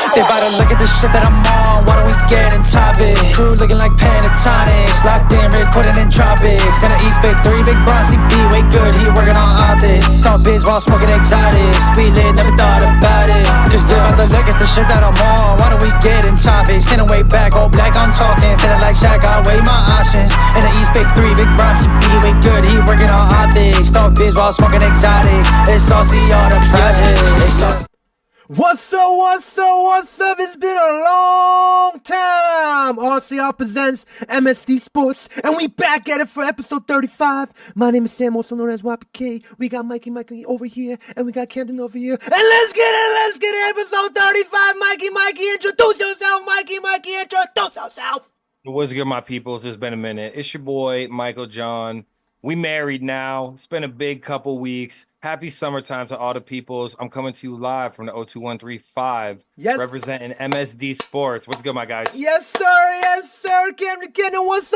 They about to look at the shit that I'm on. Why don't we get in topic? Crew looking like Pentatonics, locked in, recording in tropics. And the East Big 3, Big Bronzy B, way good, he working on optics. Thought biz while smoking exotics. We lit, never thought about it. Cause they about to look at the shit that I'm on. Why don't we get in topics? Send way back, all black, I'm talking. Feeling like Shaq, I weigh my options. And the East Big 3, Big Bronzy B, way good, he working on optics. Thought biz while smoking exotics. It's saucy, all the projects. It's saucy. What's up, what's up, what's up? It's been a long time. RCR Presents MSD Sports, and we back at it for episode 35. My name is Sam, also known as YPK. We got Mikey over here, and we got Camden over here. And let's get it, episode 35. Mikey, introduce yourself. Mikey, introduce yourself. What's good, my peoples? It's been a minute. It's your boy, Michael John. We married now. It's been a big couple weeks. Happy summertime to all the peoples. I'm coming to you live from the 02135. Yes. Representing MSD Sports. What's good, my guys? Yes, sir. Camden, what's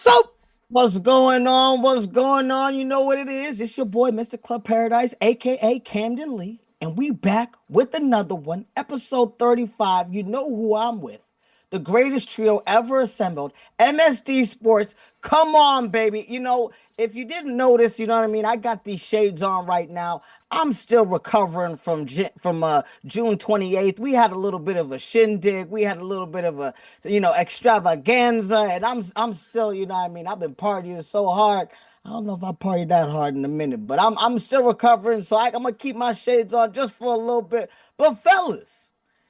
up? What's going on? You know what it is. It's your boy, Mr. Club Paradise, a.k.a. Camden Lee. And we back with another one, episode 35. You know who I'm with. The greatest trio ever assembled, MSD Sports. Come on, baby. You know, if you didn't notice, you know what I mean? I got these shades on right now. I'm still recovering from June 28th. We had a little bit of a shindig. We had a little bit of a, extravaganza. And I'm still, you know what I mean? I've been partying so hard. I don't know if I partied that hard in a minute, but I'm still recovering. So I'm going to keep my shades on just for a little bit. But fellas,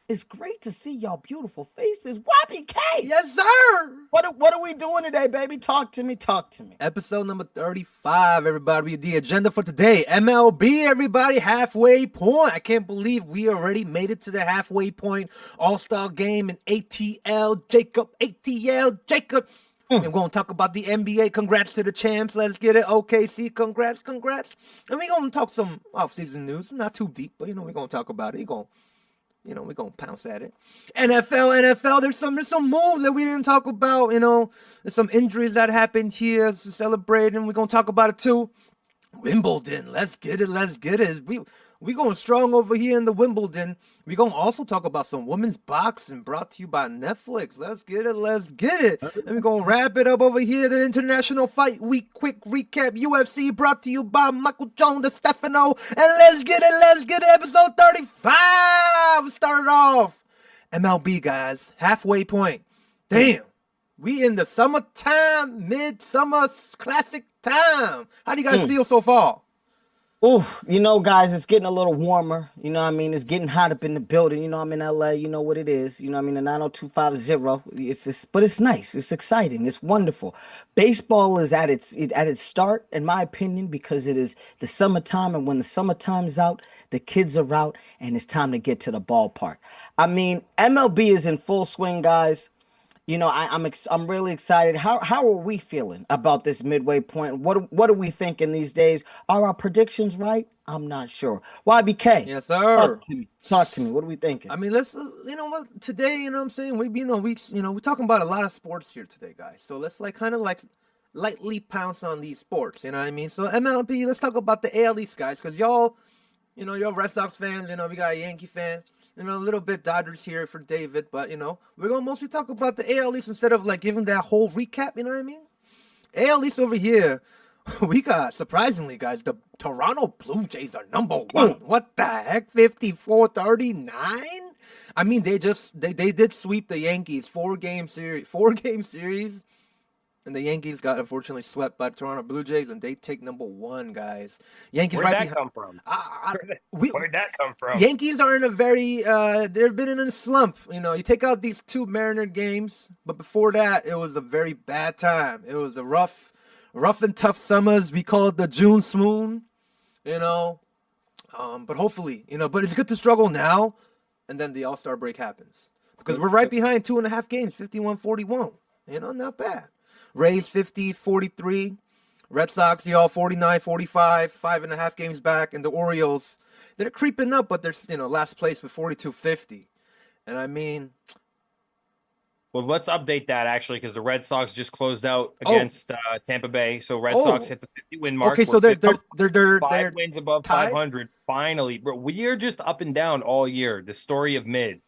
it's great to see y'all beautiful faces. YPK! Yes, sir! What are we doing today, baby? Talk to me. Episode number 35, everybody. The agenda for today, MLB, everybody, halfway point. I can't believe we already made it to the halfway point. All-Star game in ATL Jacob. And we're going to talk about the NBA. Congrats to the champs. Let's get it. OKC, congrats. And we're going to talk some off-season news. Not too deep, but, we're going to talk about it. We're going to pounce at it. NFL, there's some moves that we didn't talk about, There's some injuries that happened here to celebrate, and we're going to talk about it too. Wimbledon, let's get it. We going strong over here in the Wimbledon. We're going to also talk about some women's boxing brought to you by Netflix. Let's get it. And we're going to wrap it up over here. The International Fight Week quick recap. UFC brought to you by Michael Jones DeStefano. And let's get it. Episode 35. We started off. MLB, guys. Halfway point. Damn. We in the summertime, midsummer classic time. How do you guys feel so far? Oof, guys, it's getting a little warmer. You know what I mean? It's getting hot up in the building. I'm in LA. You know what it is. The 90250. But it's nice. It's exciting. It's wonderful. Baseball is at its start, in my opinion, because it is the summertime. And when the summertime's out, the kids are out, and it's time to get to the ballpark. I mean, MLB is in full swing, guys. I'm really excited. How are we feeling about this midway point? What are we thinking these days? Are our predictions right? I'm not sure. YBK. Yes, sir. Talk to me. What are we thinking? I mean, let's today, what I'm saying? We're talking about a lot of sports here today, guys. So let's lightly pounce on these sports, you know what I mean? So MLB, let's talk about the AL East, guys, because y'all, you're Red Sox fans, we got a Yankee fan. A little bit Dodgers here for David, but, we're going to mostly talk about the AL East instead of, giving that whole recap, you know what I mean? AL East over here, we got, surprisingly, guys, the Toronto Blue Jays are number one. What the heck? 54-39? I mean, they did sweep the Yankees, four-game series. And the Yankees got unfortunately swept by the Toronto Blue Jays, and they take number one, guys. Yankees Where'd that come from? Where'd that come from? Yankees are in a very they've been in a slump. You take out these two Mariner games, but before that, it was a very bad time. It was a rough and tough summers. We call it the June swoon, But hopefully, but it's good to struggle now, and then the All-Star break happens because we're right behind 2.5 games, 51-41. Not bad. Rays 50-43, Red Sox, 49-45, 5.5 games back, and the Orioles, they're creeping up, but they're last place with 42-50. And I mean, well, let's update that actually because the Red Sox just closed out against Tampa Bay, so Red Sox hit the 50-win mark. Okay, so they're 5 wins above tied? 500. Finally, bro, we are just up and down all year. The story of mid.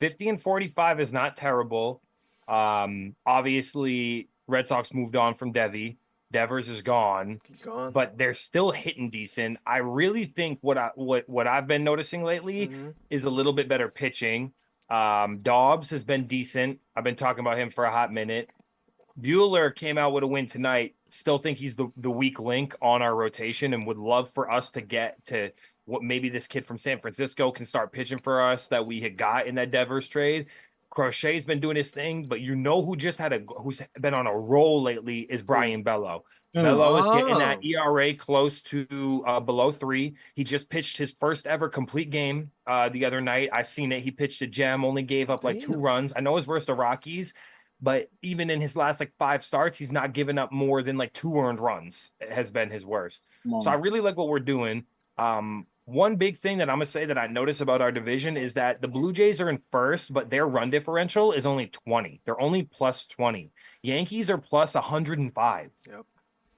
50 and 45 is not terrible. Obviously, Red Sox moved on from Devi. Devers is gone, He's gone. but they're still hitting decent. I really think what I've been noticing lately is a little bit better pitching. Dobbs has been decent. I've been talking about him for a hot minute. Bueller came out with a win tonight. Still think he's the weak link on our rotation and would love for us to get to what maybe this kid from San Francisco can start pitching for us that we had got in that Devers trade. Crochet's been doing his thing, but who's been on a roll lately is Brian Bello. Bello is getting that ERA close to below 3. He just pitched his first ever complete game the other night. I seen it. He pitched a gem, only gave up like 2 runs. I know it was versus the Rockies, but even in his last like 5 starts, he's not given up more than like 2 earned runs. It has been his worst. So I really like what we're doing. One big thing that I'm going to say that I notice about our division is that the Blue Jays are in first, but their run differential is only 20. They're only plus 20. Yankees are plus 105. Yep.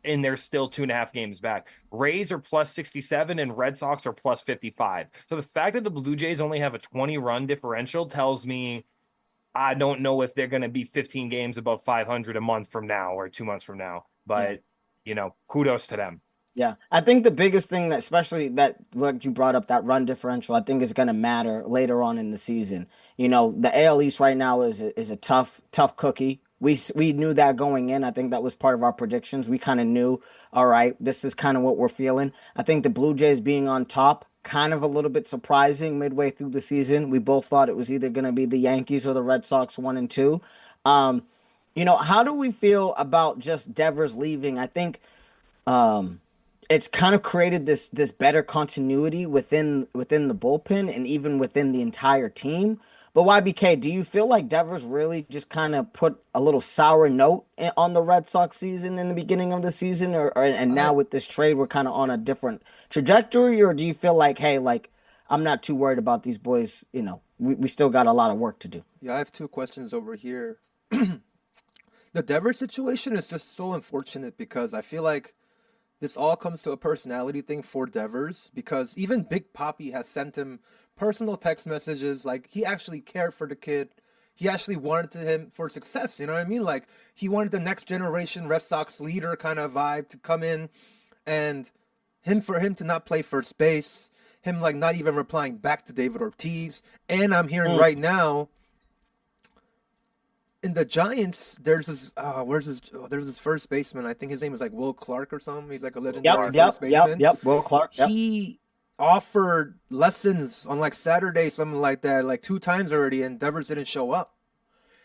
And they're still 2.5 games back. Rays are plus 67 and Red Sox are plus 55. So the fact that the Blue Jays only have a 20 run differential tells me I don't know if they're going to be 15 games above 500 a month from now or 2 months from now. But, kudos to them. Yeah, I think the biggest thing that, especially that what you brought up, that run differential, I think is going to matter later on in the season. The AL East right now is a tough cookie. We knew that going in. I think that was part of our predictions. We kind of knew, all right, this is kind of what we're feeling. I think the Blue Jays being on top, kind of a little bit surprising midway through the season. We both thought it was either going to be the Yankees or the Red Sox 1 and 2. How do we feel about just Devers leaving? I think it's kind of created this better continuity within the bullpen and even within the entire team. But YBK, do you feel like Devers really just kind of put a little sour note on the Red Sox season in the beginning of the season, and now with this trade we're kind of on a different trajectory, or do you feel like, hey, like I'm not too worried about these boys? We still got a lot of work to do. Yeah, I have 2 questions over here. The Devers situation is just so unfortunate because I feel like this all comes to a personality thing for Devers, because even Big Papi has sent him personal text messages. Like, he actually cared for the kid. He actually wanted him for success. You know what I mean? Like, he wanted the next generation Red Sox leader kind of vibe to come in, and for him to not play first base, him like not even replying back to David Ortiz. And I'm hearing right now in the Giants, there's this there's this first baseman. I think his name is like Will Clark or something. He's like a legendary first baseman. Yep. Will Clark. Yep. He offered lessons on like Saturday, something like that, like 2 times already, and Devers didn't show up.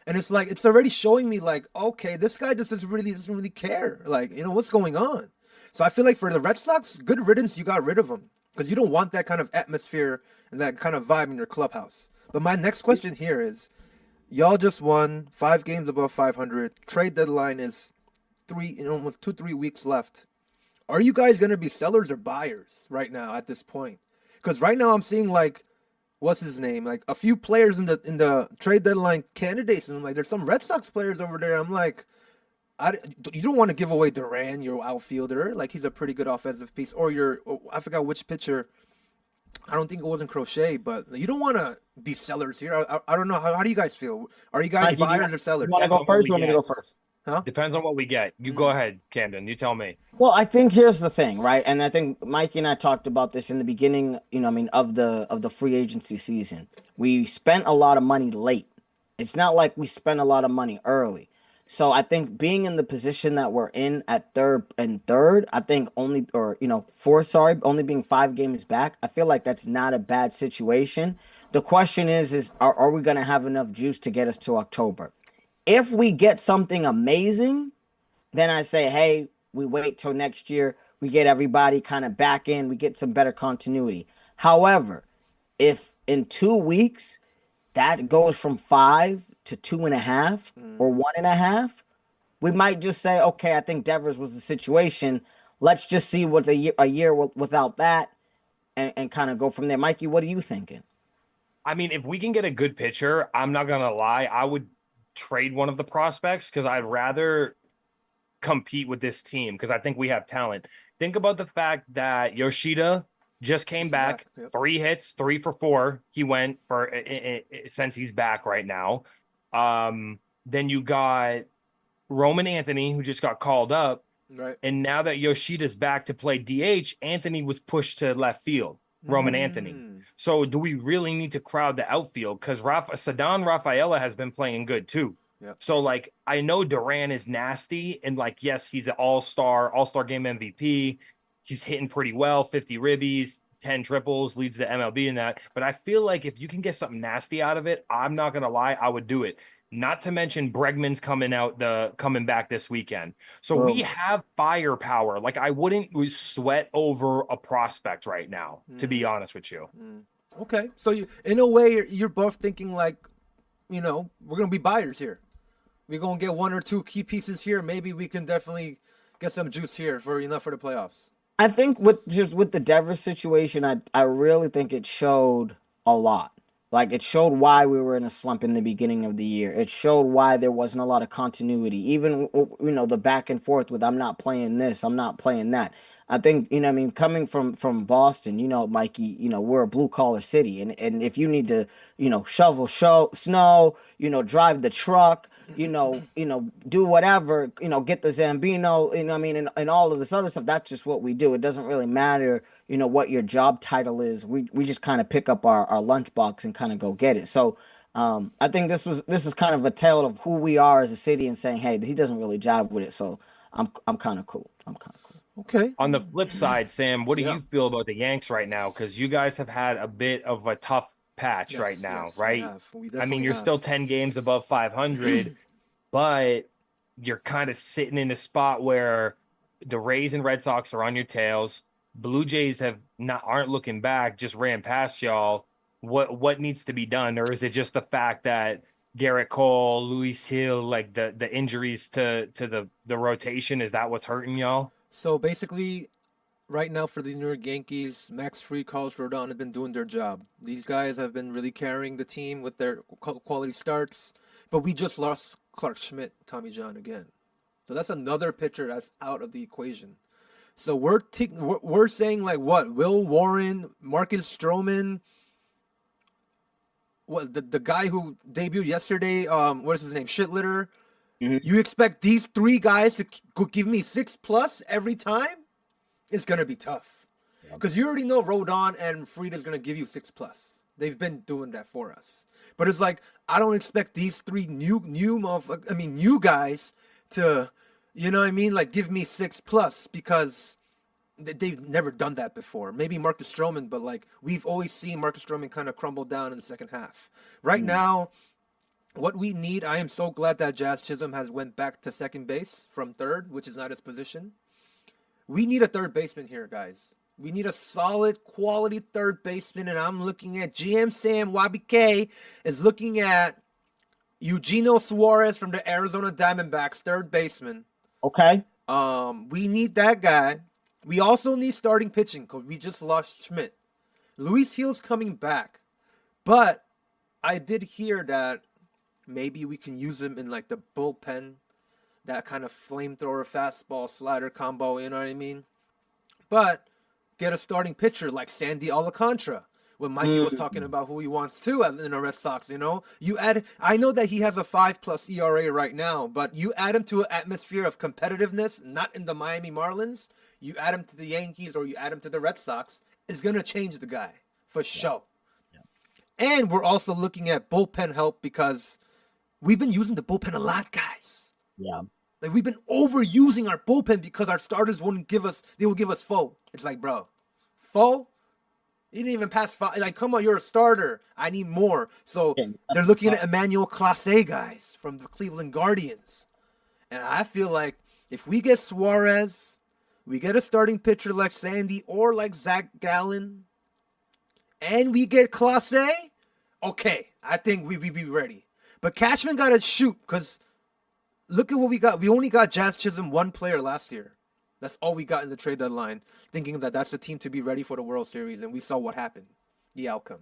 And it's like, it's already showing me like, okay, this guy just doesn't really care. Like, what's going on? So I feel like for the Red Sox, good riddance, you got rid of him, because you don't want that kind of atmosphere and that kind of vibe in your clubhouse. But my next question here is, y'all just won 5 games above 500. Trade deadline is almost 2-3 weeks left. Are you guys going to be sellers or buyers right now at this point? Because right now I'm seeing like, what's his name? Like a few players in the trade deadline candidates, and I'm like, there's some Red Sox players over there. I'm like, you don't want to give away Duran, your outfielder. Like, he's a pretty good offensive piece. Or I forgot which pitcher. I don't think it wasn't Crochet, but you don't want to be sellers here. I don't know. How do you guys feel? Are you guys buyers or sellers? You want to go first? You want me to go first? Huh? Depends on what we get. You go ahead, Camden. You tell me. Well, I think here's the thing, right? And I think Mikey and I talked about this in the beginning, of the free agency season. We spent a lot of money late. It's not like we spent a lot of money early. So I think being in the position that we're in at third, I think only being 5 games back, I feel like that's not a bad situation. The question is are we going to have enough juice to get us to October? If we get something amazing, then I say, hey, we wait till next year. We get everybody kind of back in. We get some better continuity. However, if in 2 weeks that goes from 5 to 2.5 or 1.5, we might just say, okay, I think Devers was the situation. Let's just see what's a year without that and kind of go from there. Mikey, what are you thinking? I mean, if we can get a good pitcher, I'm not going to lie, I would trade one of the prospects, because I'd rather compete with this team, because I think we have talent. Think about the fact that Yoshida just came back, Yep. 3 hits, 3 for 4. He went for since he's back right now. Then you got Roman Anthony, who just got called up. Right. And now that Yoshida's back to play DH, Anthony was pushed to left field, Roman Anthony. So do we really need to crowd the outfield? Because Sadan Rafaela has been playing good too. Yep. So, like, I know Duran is nasty. And, like, yes, he's an all-star game MVP. He's hitting pretty well, 50 ribbies, 10 triples, leads the MLB in that. But I feel like if you can get something nasty out of it, I'm not going to lie, I would do it. Not to mention Bregman's coming back this weekend. So we have firepower. Like, I wouldn't sweat over a prospect right now, to be honest with you. Okay. So you, in a way, you're both thinking like, we're going to be buyers here. We're going to get 1 or 2 key pieces here. Maybe we can definitely get some juice here for the playoffs. I think with the Devers situation, I really think it showed a lot. Like, it showed why we were in a slump in the beginning of the year. It showed why there wasn't a lot of continuity. Even, the back and forth with I'm not playing this, I'm not playing that. I think, coming from Boston, Mikey, we're a blue-collar city. And if you need to, shovel snow, drive the truck, do whatever, get the Zambino, and all of this other stuff, that's just what we do. It doesn't really matter, what your job title is. We just kind of pick up our lunchbox and kind of go get it. So I think this is kind of a tale of who we are as a city and saying, hey, he doesn't really jive with it. So I'm kind of cool. Okay. On the flip side, Sam, what do you feel about the Yanks right now? Because you guys have had a bit of a tough patch right now, right? I mean, you're still 10 games above 500, but you're kind of sitting in a spot where the Rays and Red Sox are on your tails. Blue Jays aren't looking back, just ran past y'all. What needs to be done? Or is it just the fact that Garrett Cole, Luis Hill, like the injuries to the rotation, is that what's hurting y'all? So basically, right now for the New York Yankees, Max Fried, Carlos Rodon have been doing their job. These guys have been really carrying the team with their quality starts. But we just lost Clark Schmidt, Tommy John again. So that's another pitcher that's out of the equation. So we're saying like what? Will Warren, Marcus Stroman, what the guy who debuted yesterday? What is his name? Shitlitter. You expect these 3 guys to give me 6+ every time? It's gonna be tough, because you already know Rodon and Fried is gonna give you 6+. They've been doing that for us. But it's like I don't expect these 3 new guys to, like give me 6+, because they've never done that before. Maybe Marcus Stroman, but like we've always seen Marcus Stroman kind of crumble down in the second half. Right now, what we need, I am so glad that Jazz Chisholm has went back to second base from third, which is not his position. We need a third baseman here, guys. We need a solid, quality third baseman, and I'm looking at GM Sam YBK is looking at Eugenio Suarez from the Arizona Diamondbacks, third baseman. Okay. We need that guy. We also need starting pitching because we just lost Schmidt. Luis Hill's coming back, but I did hear that maybe we can use him in like the bullpen, that kind of flamethrower fastball slider combo, you know what I mean? But get a starting pitcher like Sandy Alcantara. When Mikey was talking about who he wants to in the Red Sox, you add. I know that he has a 5+ ERA right now, but you add him to an atmosphere of competitiveness, not in the Miami Marlins. You add him to the Yankees or you add him to the Red Sox, it's gonna change the guy for sure. Yeah. And we're also looking at bullpen help because we've been using the bullpen a lot, guys. Yeah. Like we've been overusing our bullpen because our starters wouldn't give us. They will give us foe. It's like, bro, foe. You didn't even pass 5. Like, come on, you're a starter. I need more. So they're looking at Emmanuel Clase, guys, from the Cleveland Guardians. And I feel like if we get Suarez, we get a starting pitcher like Sandy or like Zach Gallen, and we get Clase, okay, I think we be ready. But Cashman got to shoot because look at what we got. We only got Jazz Chisholm, 1 player last year. That's all we got in the trade deadline, thinking that that's the team to be ready for the World Series, and we saw what happened, the outcome.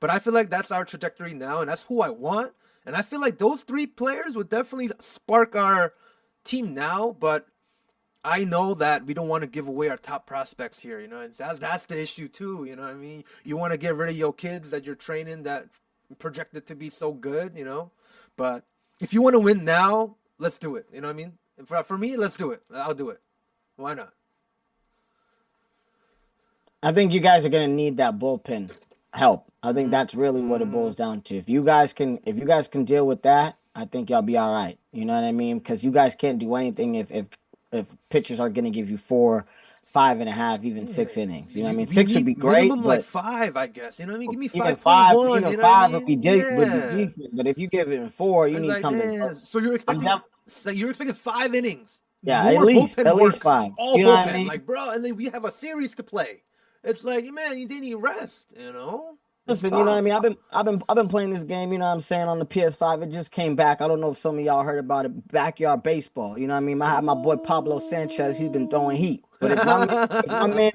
But I feel like that's our trajectory now, and that's who I want. And I feel like those 3 players would definitely spark our team now, but I know that we don't want to give away our top prospects here. You know, and that's the issue too. You know what I mean? You want to get rid of your kids that you're training that projected to be so good. You know, but if you want to win now, let's do it. You know what I mean? For me, let's do it. I'll do it. Why not? I think you guys are going to need that bullpen help. I think that's really what it boils down to. If you guys can deal with that, I think y'all be all right. You know what I mean? Because you guys can't do anything if pitchers are going to give you 4, 5.5, even 6 innings. You know what I mean? 6 would be great, minimum but like 5, I guess. You know what I mean? Give me 5.1. Even You know 5 what I would be mean? would be decent. But if you give it 4, you It's need like, something. damn. So you're expecting 5 innings. Yeah, More at least bullpen work. 5. All You know what bullpen, I mean? like, bro. And then we have a series to play. It's like, man, you didn't rest. You know. Listen, you know what I mean? I've been playing this game, you know what I'm saying, on the PS5. It just came back. I don't know if some of y'all heard about it. Backyard baseball. You know what I mean? I have my boy Pablo Sanchez. He's been throwing heat. But if my man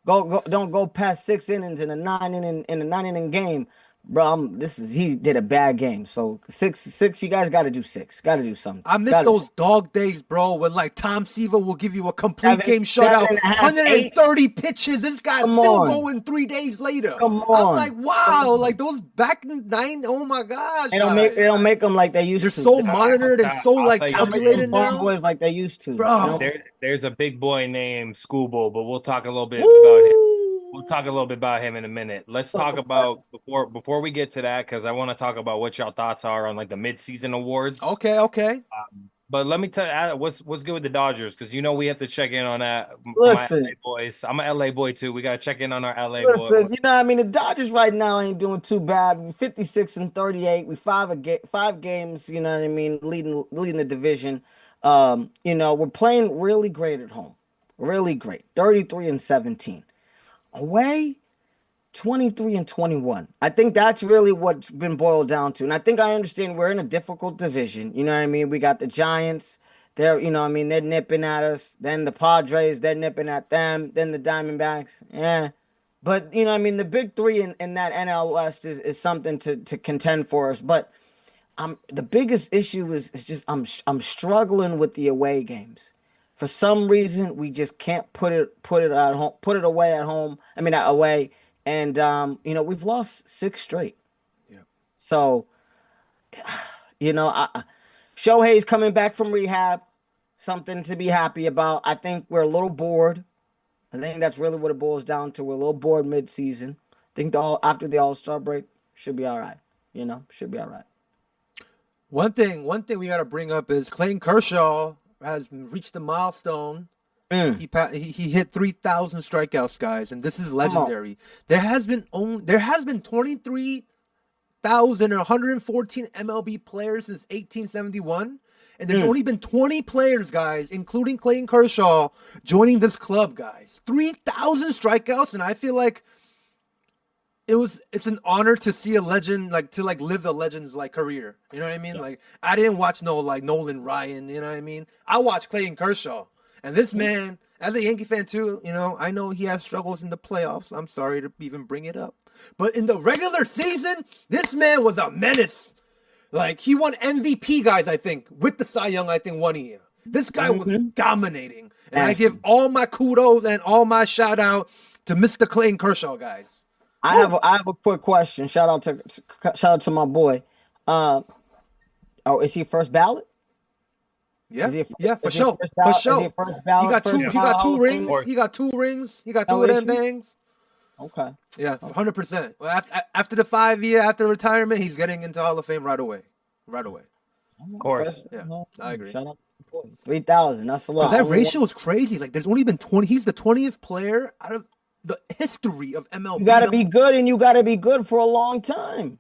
don't go past 6 innings in a 9-inning game, bro, he did a bad game. So 6, you guys got to do 6. Got to do something. I miss those dog days, bro, when like Tom Seaver will give you a complete game shutout, 130 pitches. This guy's still going 3 days later. I'm like, wow, like those back in 9. Oh my gosh, they don't make them like they used to. They're so monitored and so like calculated now. Boys like they used to, bro. There's a big boy named Schoolboy, but we'll talk a little bit about him. We'll talk a little bit about him in a minute. Let's talk about before we get to that, because I want to talk about what y'all thoughts are on like the mid-season awards. Okay. But let me tell you what's good with the Dodgers, because we have to check in on that. Listen, my LA boys. I'm an LA boy too. We gotta check in on our LA boys. Listen, you know what I mean? The Dodgers right now ain't doing too bad. 56-38. We 5 games. You know what I mean? Leading the division. You know, we're playing really great at home. Really great. 33-17. Away, 23-21. I think that's really what's been boiled down to. And I think I understand we're in a difficult division. You know what I mean? We got the Giants. They're nipping at us. Then the Padres, they're nipping at them. Then the Diamondbacks. Yeah. But, you know what I mean? The big 3 in that NL West is something to contend for us. But the biggest issue is just I'm struggling with the away games. For some reason, we just can't put it at home, put it away at home. I mean, away, and you know, we've lost 6 straight. Yeah. So, you know, Shohei's coming back from rehab, something to be happy about. I think we're a little bored. I think that's really what it boils down to. We're a little bored mid-season. I think after the All-Star break should be all right. You know, should be all right. One thing we got to bring up is Clayton Kershaw has reached the milestone. He hit 3,000 strikeouts, guys, and this is legendary. There has been 23,114 MLB players since 1871, and there's only been 20 players, guys, including Clayton Kershaw, joining this club, guys. 3,000 strikeouts, and I feel like it's an honor to see a legend live a legend's career. You know what I mean? Like, I didn't watch Nolan Ryan, you know what I mean? I watched Clayton Kershaw. And this man, as a Yankee fan too, you know, I know he has struggles in the playoffs. I'm sorry to even bring it up. But in the regular season, this man was a menace. Like, he won MVP, guys, I think, with the Cy Young, I think, 1 year. This guy was dominating. And I give all my kudos and all my shout out to Mr. Clayton Kershaw, guys. I have a quick question. Shout out to my boy. Is he first ballot? Yeah, for sure. For sure. He got 2 rings. He got 2 rings. He got 2 of them things. Okay. Yeah, 100%. Well, after the 5 year after retirement, he's getting into Hall of Fame right away. Of course. Yeah, I agree. Shout out to 3,000. That's a lot. That ratio is crazy. Like, there's only been 20. He's the 20th player out of the history of MLB. You got to be good, and you got to be good for a long time.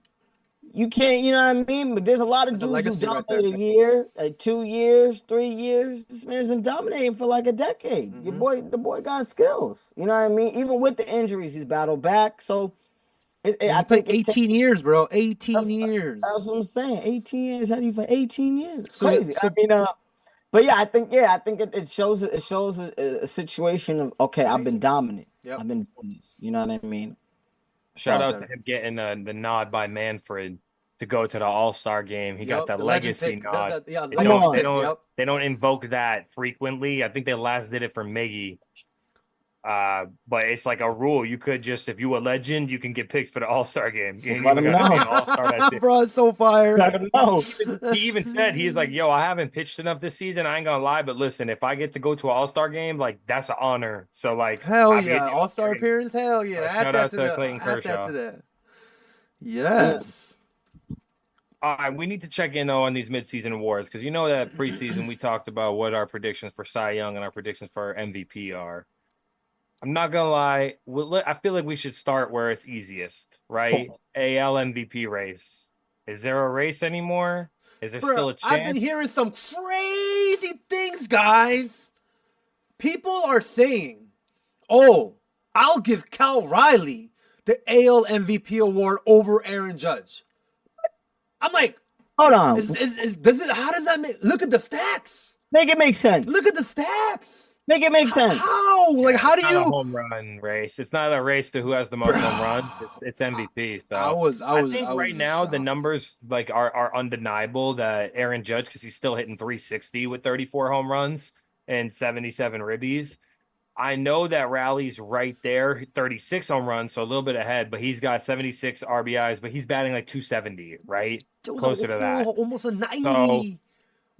You can't, you know what I mean? But there's a lot of dudes who dominate a year, 2 years, 3 years. This man's been dominating for like a decade. The boy got skills. You know what I mean? Even with the injuries, he's battled back. So I think 18 years, bro. 18 years. That's what I'm saying. 18 years. How do you for 18 years? It's crazy. I mean, but yeah, I think it shows a situation of, okay, I've been dominant. Yep. I've been doing this. You know what I mean? Shout out to him getting the nod by Manfred. to go to the All-Star game. He got Yep, that the legend legacy pick. nod. Yeah, They Come legend don't, on. they pick, don't, yep. they don't invoke that frequently. I think they last did it for Miggy. But it's like a rule. You could just, if you a legend, you can get picked for the All-Star game. You Just ain't let even him gotta be know. an All-Star. That's it. Bro, it's so fire. I don't know. He even said, he's like, yo, I haven't pitched enough this season. I ain't gonna lie, but listen, if I get to go to an All-Star game, like that's an honor. So like, Hell I'll be at yeah, the All-Star game. appearance. Hell yeah, add Shout that out to to the. Clayton Add that Kershaw. to that. Yes. All right, we need to check in though on these midseason awards because you know that preseason we talked about what our predictions for Cy Young and our predictions for MVP are. I'm not gonna lie, I feel like we should start where it's easiest, right? AL MVP race. Is there a race anymore? Is there still Bro, a I've been chance? hearing some crazy things, guys. People are saying, "Oh, I'll give Cal Riley the AL MVP award over Aaron Judge." I'm like, Hold on. how does that look at the stats? Make it make sense. Look at the stats. Make it make sense. How? Like, how do It's not a you? home run race. It's not a race to who has the most home runs. It's MVP. So I think right now the shocked. numbers like are undeniable that Aaron Judge, because he's still hitting 360 with 34 home runs and 77 ribbies. I know that Rally's right there, 36 home runs, so a little bit ahead, but he's got 76 RBIs, but he's batting like 270, right? Closer to that. Almost a 90.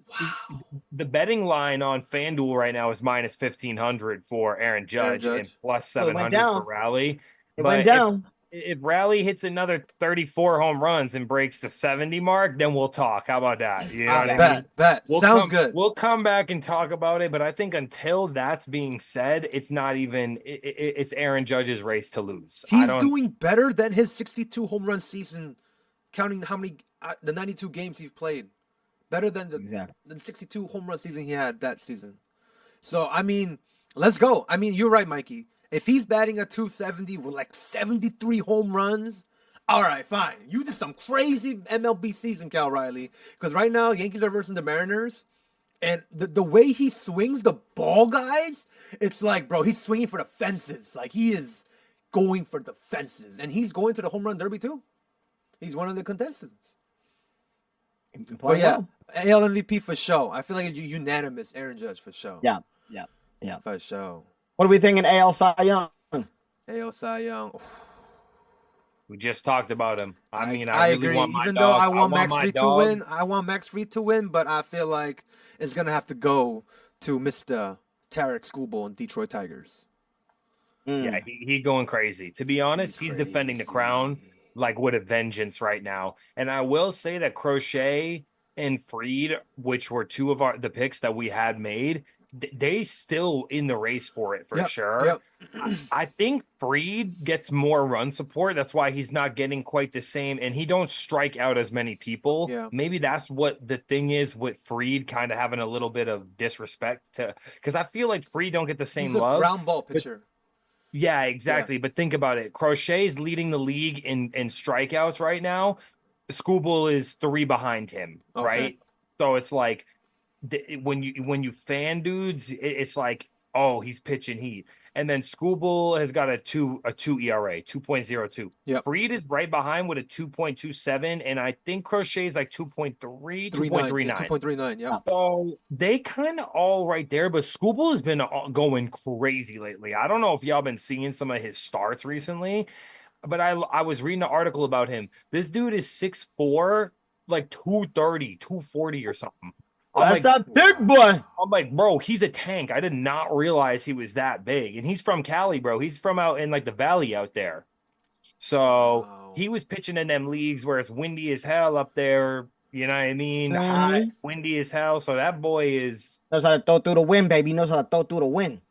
So, wow. the betting line on FanDuel right now is minus 1,500 for Aaron Judge, and plus So it went 700 down. for Rally. It But went down. If Rally hits another 34 home runs and breaks the 70 mark, then we'll talk. How about that? You know what I mean? Bet. Sounds good. We'll come back and talk about it, but I think until that's being said, it's not even it's Aaron Judge's race to lose. He's doing better than his 62 home run season, counting how many the 92 games he's played. Better than the 62 home run season he had that season. So I mean, let's go. I mean, you're right, Mikey. If he's batting a 270 with like 73 home runs, all right, fine. You did some crazy MLB season, Cal Riley. Because right now, Yankees are versus the Mariners. And the way he swings the ball, guys, it's like, bro, he's swinging for the fences. Like, he is going for the fences. And he's going to the home run derby, too. He's one of the contestants. But yeah, AL MVP for sure. I feel like it's unanimous Aaron Judge for sure. Yeah. For sure. What are we thinking? AL Cy Young. AL Cy Young. We just talked about him. I mean, I really agree. want my Even dog. though I want Max my Fried to dog. win, I want Max Fried to win, but I feel like it's gonna have to go to Mr. Tarek Schoolboy and Detroit Tigers. Yeah, he going crazy. To be honest, he's defending the crown like with a vengeance right now. And I will say that Crochet and Fried, which were two of the picks that we had made, they still in the race for it for sure. Yep. I think Fried gets more run support. That's why he's not getting quite the same, and he don't strike out as many people. Yeah. Maybe that's what the thing is with Fried kind of having a little bit of disrespect to, because I feel like Fried don't get the same He's a love. ground ball pitcher. Yeah, exactly. But think about it. Crochet's leading the league in strikeouts right now. Schoolboy is 3 behind him, Okay. right? So it's like when you fan dudes, it's like, oh, he's pitching heat. And then Schoolboy has got a 2 ERA, 2.02. Yep. Fried is right behind with a 2.27, and I think Crochet is like 2.3, 2.39. 2.39, yeah. So they kind of all right there, but Schoolboy has been going crazy lately. I don't know if y'all been seeing some of his starts recently, but I was reading an article about him. This dude is 6'4", like 230, 240 or something. That's a big boy. I'm like, bro, he's a tank. I did not realize he was that big. And he's from Cali, bro. He's from out in like the valley out there. So he was pitching in them leagues where it's windy as hell up there. You know what I mean? Hot, windy as hell. So that boy is knows how to throw through the wind, baby. He knows how to throw through the wind.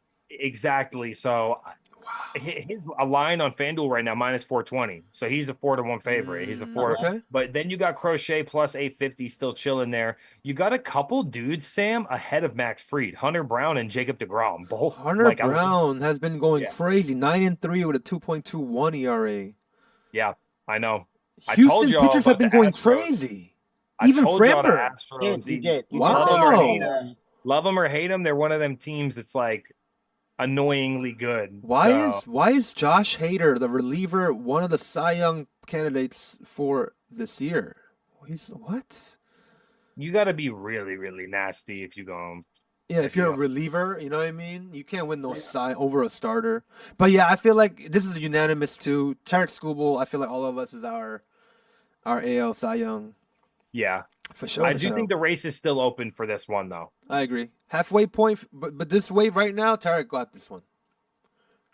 exactly. So his a line on FanDuel right now minus 420. So he's a 4-1 favorite. He's a 4. Okay. But then you got Crochet plus 850 still chilling there. You got a couple dudes, Sam, ahead of Max Fried, Hunter Brown and Jacob DeGrom. Both Hunter Brown has been going crazy. 9-3 with a 2.21 ERA. Yeah, I know. Houston pitchers have been going crazy. Even Framber. Wow. Love them or hate them, they're one of them teams that's like annoyingly good. Why is Josh Hader, the reliever, one of the Cy Young candidates for this year? He's what? You got to be really, really nasty if you go. Yeah, if you're a reliever, you know what I mean? You can't win no side over a starter. But yeah, I feel like this is unanimous too. Tarek Skubal, I feel like all of us is our AL Cy Young. Yeah. For sure. I do think the race is still open for this one, though. I agree. Halfway point, but this wave right now, Tarek got this one.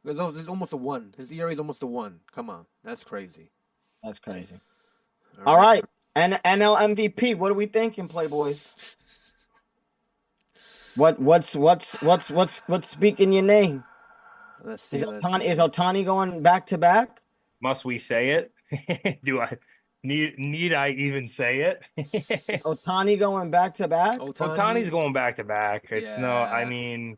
It's almost a 1. His ERA is almost a 1. Come on. That's crazy. That's crazy. All right. And NL MVP, what are we thinking, Playboys? What's speaking your name? Let's see. Is Ohtani going back to back? Must we say it? Do I need I even say it? Ohtani going back to back? Ohtani's going back to back. It's no, I mean,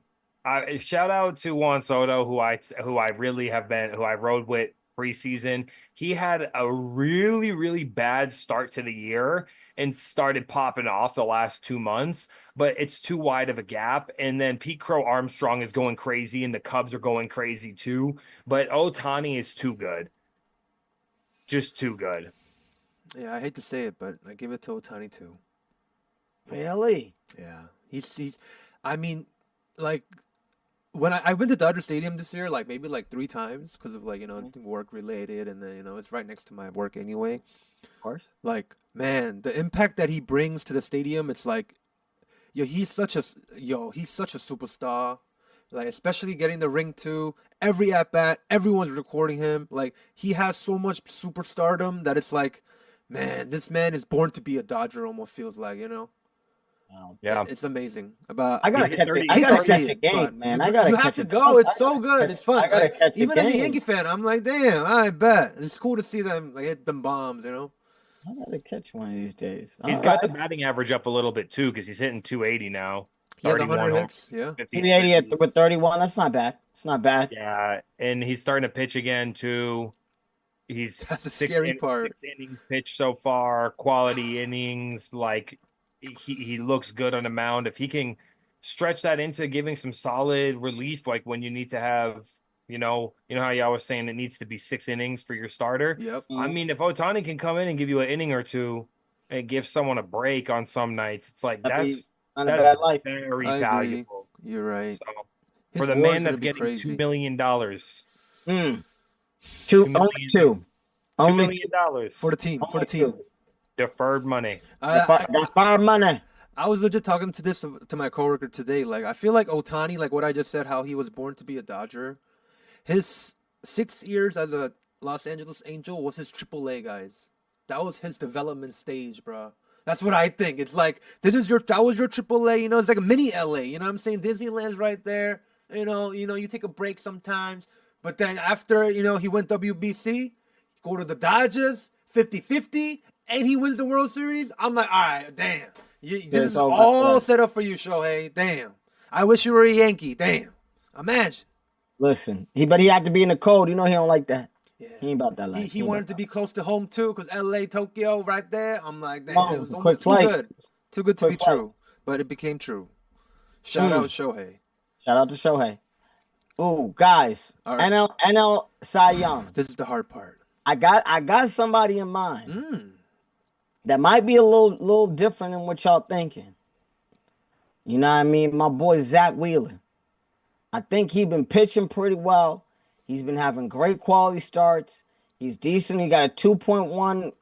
shout out to Juan Soto, who I really have been, who I rode with preseason. He had a really, really bad start to the year and started popping off the last 2 months, but it's too wide of a gap. And then Pete Crow Armstrong is going crazy and the Cubs are going crazy too. But Ohtani is too good. Just too good. Yeah, I hate to say it, but I give it to Ohtani too. Really? Yeah. He's I mean, like, when I went to Dodger Stadium this year, like maybe like 3 times because of like, work related, and then, it's right next to my work anyway. Of course. Like, man, the impact that he brings to the stadium, it's like, he's such a superstar. Like, especially getting the ring too. Every at bat, everyone's recording him. Like, he has so much superstardom that it's like, man, this man is born to be a Dodger. Almost feels like, Wow. Yeah, it's amazing. I gotta catch it. I gotta catch a game, man. You have to go. It's so good. It's fun. Even as a game. Yankee fan, I'm like, damn, I bet it's cool to see them like hit them bombs. I gotta catch one of these days. He's got the batting average up a little bit too because he's hitting 280 now. Yeah, 100 hits. Yeah, 280 with 31. That's not bad. It's not bad. Yeah, and he's starting to pitch again too. That's the scary part. 6 innings pitched so far, quality innings. Like he looks good on the mound. If he can stretch that into giving some solid relief, like when you need to have, you know how you always saying it needs to be 6 innings for your starter. Yep. I mean, if Ohtani can come in and give you an inning or two and give someone a break on some nights, it's like that's very valuable. You're right. So, for the man that's getting $2 million. Only two. $2 million for the team. For the team. Deferred money. Deferred money. I was legit talking to my coworker today. Like, I feel like Ohtani, like what I just said, how he was born to be a Dodger. His 6 years as a Los Angeles Angel was his AAA, guys. That was his development stage, bro. That's what I think. It's like that was your AAA. It's like a mini LA. You know what I'm saying? Disneyland's right there. You take a break sometimes, but then after he went WBC, go to the Dodgers, 50-50, and he wins the World Series. I'm like, all right, damn. This is all set up for you, Shohei. Damn. I wish you were a Yankee. Damn. Imagine. Listen, but he had to be in the cold. He don't like that. Yeah. He ain't about that life. He wanted to be close to home too, because LA, Tokyo, right there. I'm like, damn, it was almost too good. Too good to be true. But it became true. Shout out Shohei. Shout out to Shohei. Ooh, guys. Right. NL Cy Young. This is the hard part. I got somebody in mind that might be a little different than what y'all thinking. You know what I mean? My boy Zach Wheeler. I think he's been pitching pretty well. He's been having great quality starts. He's decent. He got a 2.1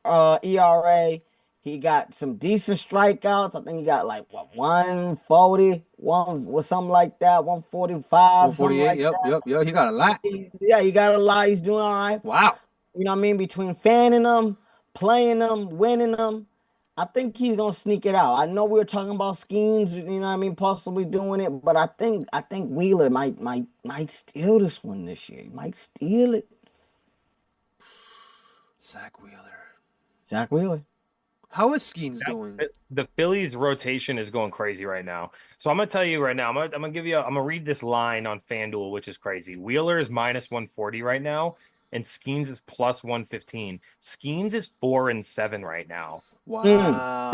ERA. He got some decent strikeouts. I think he got like 140, something like that, 145. 148. Yep. He got a lot. He got a lot. He's doing all right. Wow. You know what I mean? Between fanning them, playing them, winning them, I think he's gonna sneak it out. I know we were talking about schemes, possibly doing it, but I think Wheeler might steal this one this year. He might steal it. Zach Wheeler. How is Skeens doing? The Phillies rotation is going crazy right now. So I'm gonna tell you right now. I'm gonna read this line on FanDuel, which is crazy. Wheeler is minus 140 right now, and Skeens is plus 115. Skeens is 4-7 right now. Wow.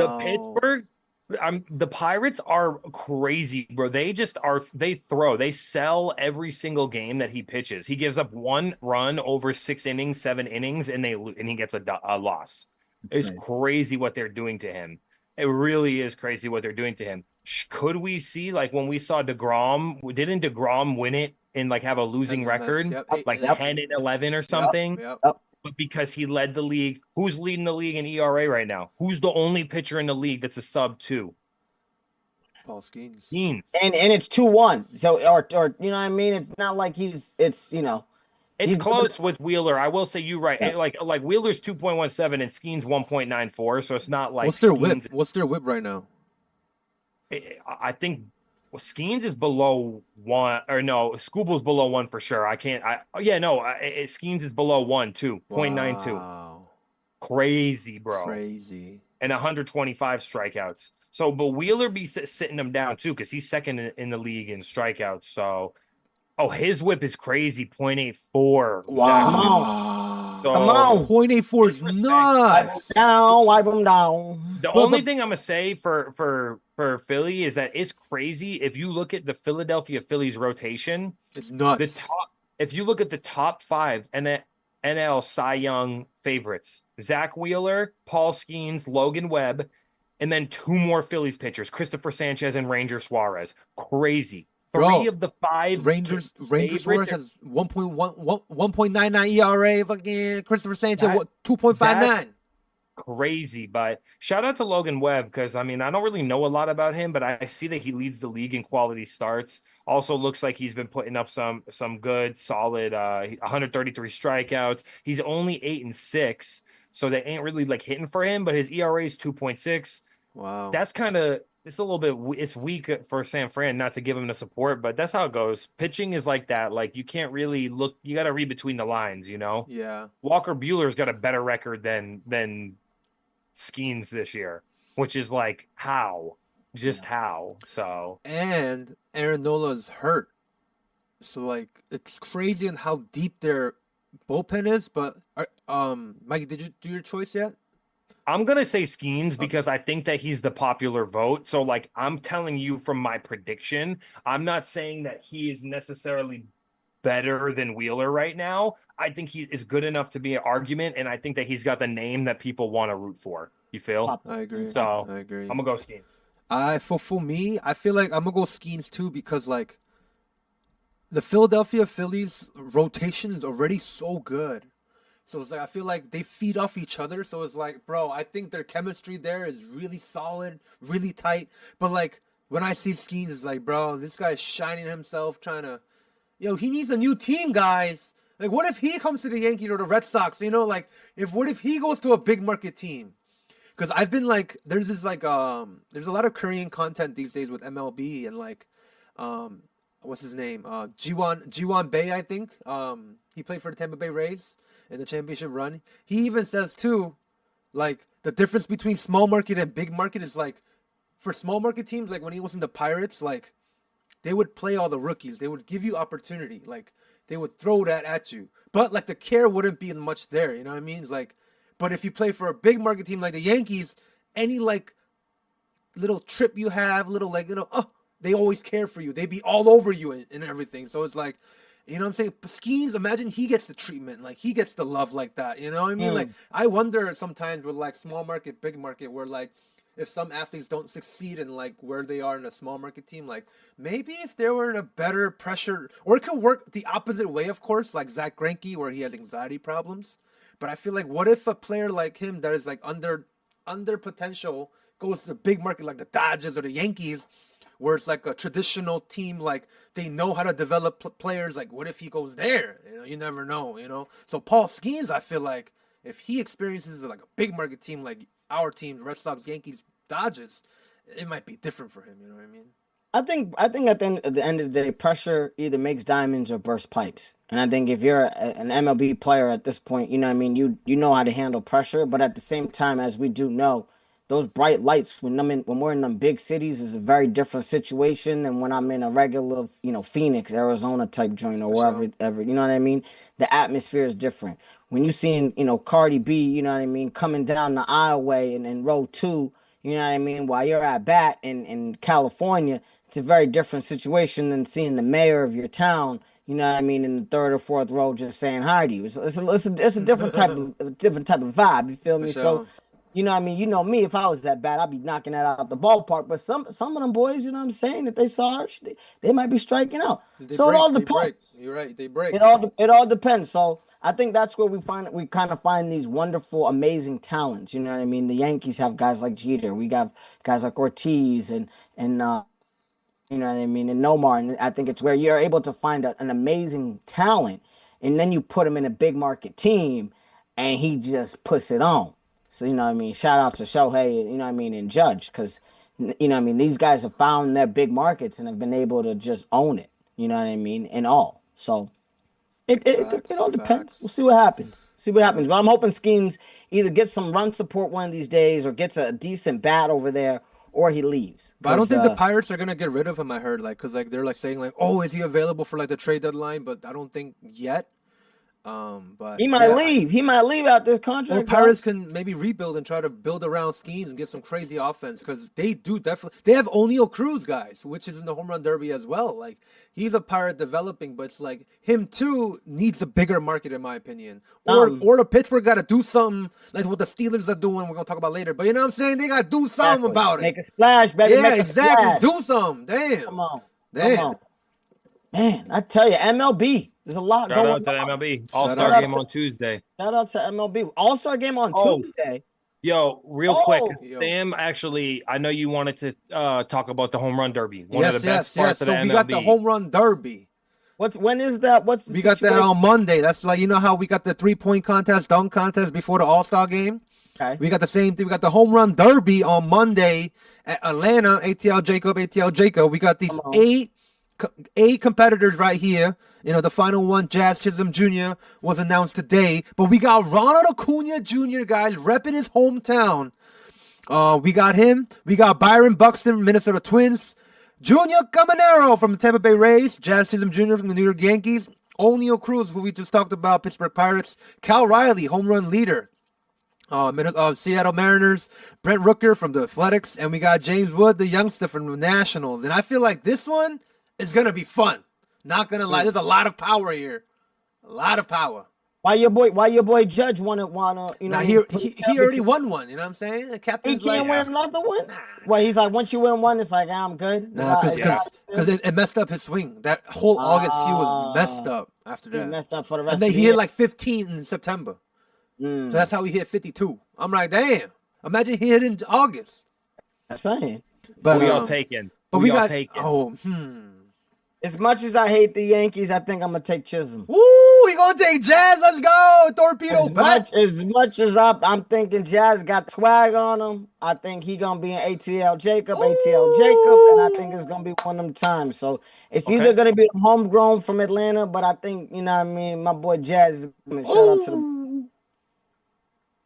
The Pirates are crazy, bro. They sell every single game that he pitches. He gives up 1 run over 6 innings, 7 innings, and he gets a loss. It's crazy what they're doing to him. It really is crazy what they're doing to him. Could we see, like, when we saw DeGrom, didn't DeGrom win it and like have a losing record, like 10 and 11 or something? Yep. But because he led the league, who's leading the league in ERA right now? Who's the only pitcher in the league that's a sub-2? Paul Skeens. And it's 2-1. So or you know what I mean? It's not like it's It's close with Wheeler. I will say you're right. Yeah. Like Wheeler's 2.17 and Skeens 1.94, so it's not like What's their whip? What's their whip right now? I think Skeens is below 1, or no, Scooble's below 1 for sure. Skeens is below 1 too, 0.92. Wow. Crazy, bro. Crazy. And 125 strikeouts. So, but Wheeler be sitting him down too, because he's second in the league in strikeouts. So, his whip is crazy, 0.84. Wow. So, come on. 0.84 is nuts. Wipe them down. The only thing I'm gonna say for Philly is that it's crazy. If you look at the Philadelphia Phillies rotation, it's nuts. If you look at the top 5 NL Cy Young favorites, Zach Wheeler, Paul Skeens, Logan Webb, and then 2 more Phillies pitchers, Christopher Sanchez and Ranger Suarez. Crazy. 3 of the 5 Ranger Suarez has 1.99 ERA. Fucking Christopher Sanchez 2.59. Crazy, but shout out to Logan Webb, because I don't really know a lot about him, but I see that he leads the league in quality starts. Also looks like he's been putting up some good solid 133 strikeouts. He's only 8-6, so they ain't really like hitting for him, but his ERA is 2.6. Wow. That's kind of, it's a little bit, it's weak for San Fran not to give him the support, but that's how it goes. Pitching is like that. Like, you can't really look, you got to read between the lines, you know? Yeah. Walker Buehler's got a better record than Skeens this year, which is like, how? How? So. And Aaron Nola's hurt. So, like, it's crazy on how deep their bullpen is, but, Mikey, did you do your choice yet? I'm going to say Skeens because I think that he's the popular vote. So, like, I'm telling you from my prediction, I'm not saying that he is necessarily better than Wheeler right now. I think he is good enough to be an argument, and I think that he's got the name that people want to root for. You feel? I agree. So, I agree. I'm going to go Skeens. For me, I feel like I'm going to go Skeens too because, like, the Philadelphia Phillies rotation is already so good. So it's like, I feel like they feed off each other. So it's like, bro, I think their chemistry there is really solid, really tight. But, like, when I see Skeens, it's like, bro, this guy's shining himself, trying to, he needs a new team, guys. Like, what if he comes to the Yankees or the Red Sox? Like, what if he goes to a big market team? Because I've been, like, there's this, like, there's a lot of Korean content these days with MLB and, like, what's his name? Ji-won Bae, I think. He played for the Tampa Bay Rays in the championship run. He even says too, like, the difference between small market and big market is, like, for small market teams, like when he was in the Pirates, like, they would play all the rookies. They would give you opportunity. Like, they would throw that at you. But, like, the care wouldn't be much there. You know what I mean? It's like, but if you play for a big market team like the Yankees, any, like, little trip you have, little, like, they always care for you. They be all over you and everything. So it's like, you know what I'm saying? Skeens, imagine he gets the treatment. Like, he gets the love like that. You know what I mean? Like, I wonder sometimes with, like, small market, big market, where, like, if some athletes don't succeed in, like, where they are in a small market team, like, maybe if they were in a better pressure, or it could work the opposite way, of course, like Zach Greinke, where he has anxiety problems. But I feel like, what if a player like him that is, like, under potential goes to a big market like the Dodgers or the Yankees, where it's like a traditional team, like, they know how to develop players. Like, what if he goes there? You never know, So Paul Skeens, I feel like, if he experiences, like, a big market team like our team, Red Sox, Yankees, Dodgers, it might be different for him. You know what I mean? I think at the end of the day, pressure either makes diamonds or bursts pipes. And I think if you're an MLB player at this point, you know what I mean, you know how to handle pressure. But at the same time, as we do know, those bright lights when we're in them big cities is a very different situation than when I'm in a regular, Phoenix, Arizona type joint or wherever, you know what I mean? The atmosphere is different. When you seeing, Cardi B, you know what I mean, coming down the aisleway and in row 2, you know what I mean, while you're at bat in California, it's a very different situation than seeing the mayor of your town, you know what I mean, in the 3rd or 4th row just saying hi to you. It's a different type of vibe, you feel me? Sure. So You know what I mean? You know me, if I was that bad, I'd be knocking that out the ballpark. But some of them boys, you know what I'm saying, if they saw her, they might be striking out. So it all depends. You're right. They break. It all depends. So I think that's where we kind of find these wonderful, amazing talents. You know what I mean? The Yankees have guys like Jeter. We got guys like Ortiz and you know what I mean, and Nomar. And I think it's where you're able to find an amazing talent, and then you put him in a big market team, and he just puts it on. So, you know what I mean? Shout out to Shohei, you know what I mean, and Judge, because, you know what I mean, these guys have found their big markets and have been able to just own it, you know what I mean, and all. So, it all depends. We'll see what happens. But I'm hoping Schemes either gets some run support one of these days or gets a decent bat over there or he leaves. But I don't think the Pirates are going to get rid of him, I heard, like, because, like, they're, like, saying, like, oh, is he available for, like, the trade deadline? But I don't think yet. But he might leave. He might leave out this contract. Or Pirates can maybe rebuild and try to build around Schemes and get some crazy offense because they do definitely. They have O'Neal Cruz, guys, which is in the home run derby as well. Like he's a Pirate developing, but it's like him too needs a bigger market in my opinion. Or the Pittsburgh got to do something like what the Steelers are doing. We're gonna talk about later, but you know what I'm saying? They got to do something about it. Make a splash, baby. Yeah, exactly. Do something. Damn. Come on. Damn. Man, I tell you, MLB. There's a lot going on. Shout out to MLB. All-Star game on Tuesday. Shout out to MLB. All-Star game on Tuesday. Yo, real quick, Sam, actually, I know you wanted to talk about the home run derby. One of the best parts of the MLB. So we got the home run derby. When is that? We got that on Monday. That's like, you know how we got the 3-point contest, dunk contest before the All-Star game? Okay. We got the same thing. We got the home run derby on Monday at Atlanta, ATL Jacob. We got these eight competitors right here. You know, the final one, Jazz Chisholm Jr., was announced today. But we got Ronald Acuna Jr., guys, repping his hometown. We got him. We got Byron Buxton, Minnesota Twins. Junior Caminero from the Tampa Bay Rays. Jazz Chisholm Jr. from the New York Yankees. O'Neal Cruz, who we just talked about, Pittsburgh Pirates. Cal Riley, home run leader. Seattle Mariners. Brent Rooker from the Athletics. And we got James Wood, the youngster from the Nationals. And I feel like this one is going to be fun. Not gonna lie, there's a lot of power here. A lot of power. Why your boy Judge wanna you know? Now he already won one, you know what I'm saying? The captain's he can't win another one? Well, he's like, once you win one, it's like, I'm good. Nah, because it messed up his swing. That whole August he was messed up after that. He messed up for the rest and then of the he year. hit like 15 in September. So that's how he hit 52. I'm like, damn. Imagine he hit in August. I'm saying. But we all taken. But we got taken. As much as I hate the Yankees, I think I'm gonna take Chisholm. Woo! He gonna take Jazz. Let's go, torpedo back. As much as I'm thinking Jazz got swag on him, I think he gonna be an ATL Jacob, and I think it's gonna be one of them times. So it's either gonna be homegrown from Atlanta, but I think, you know what I mean, my boy Jazz is gonna shout out to them.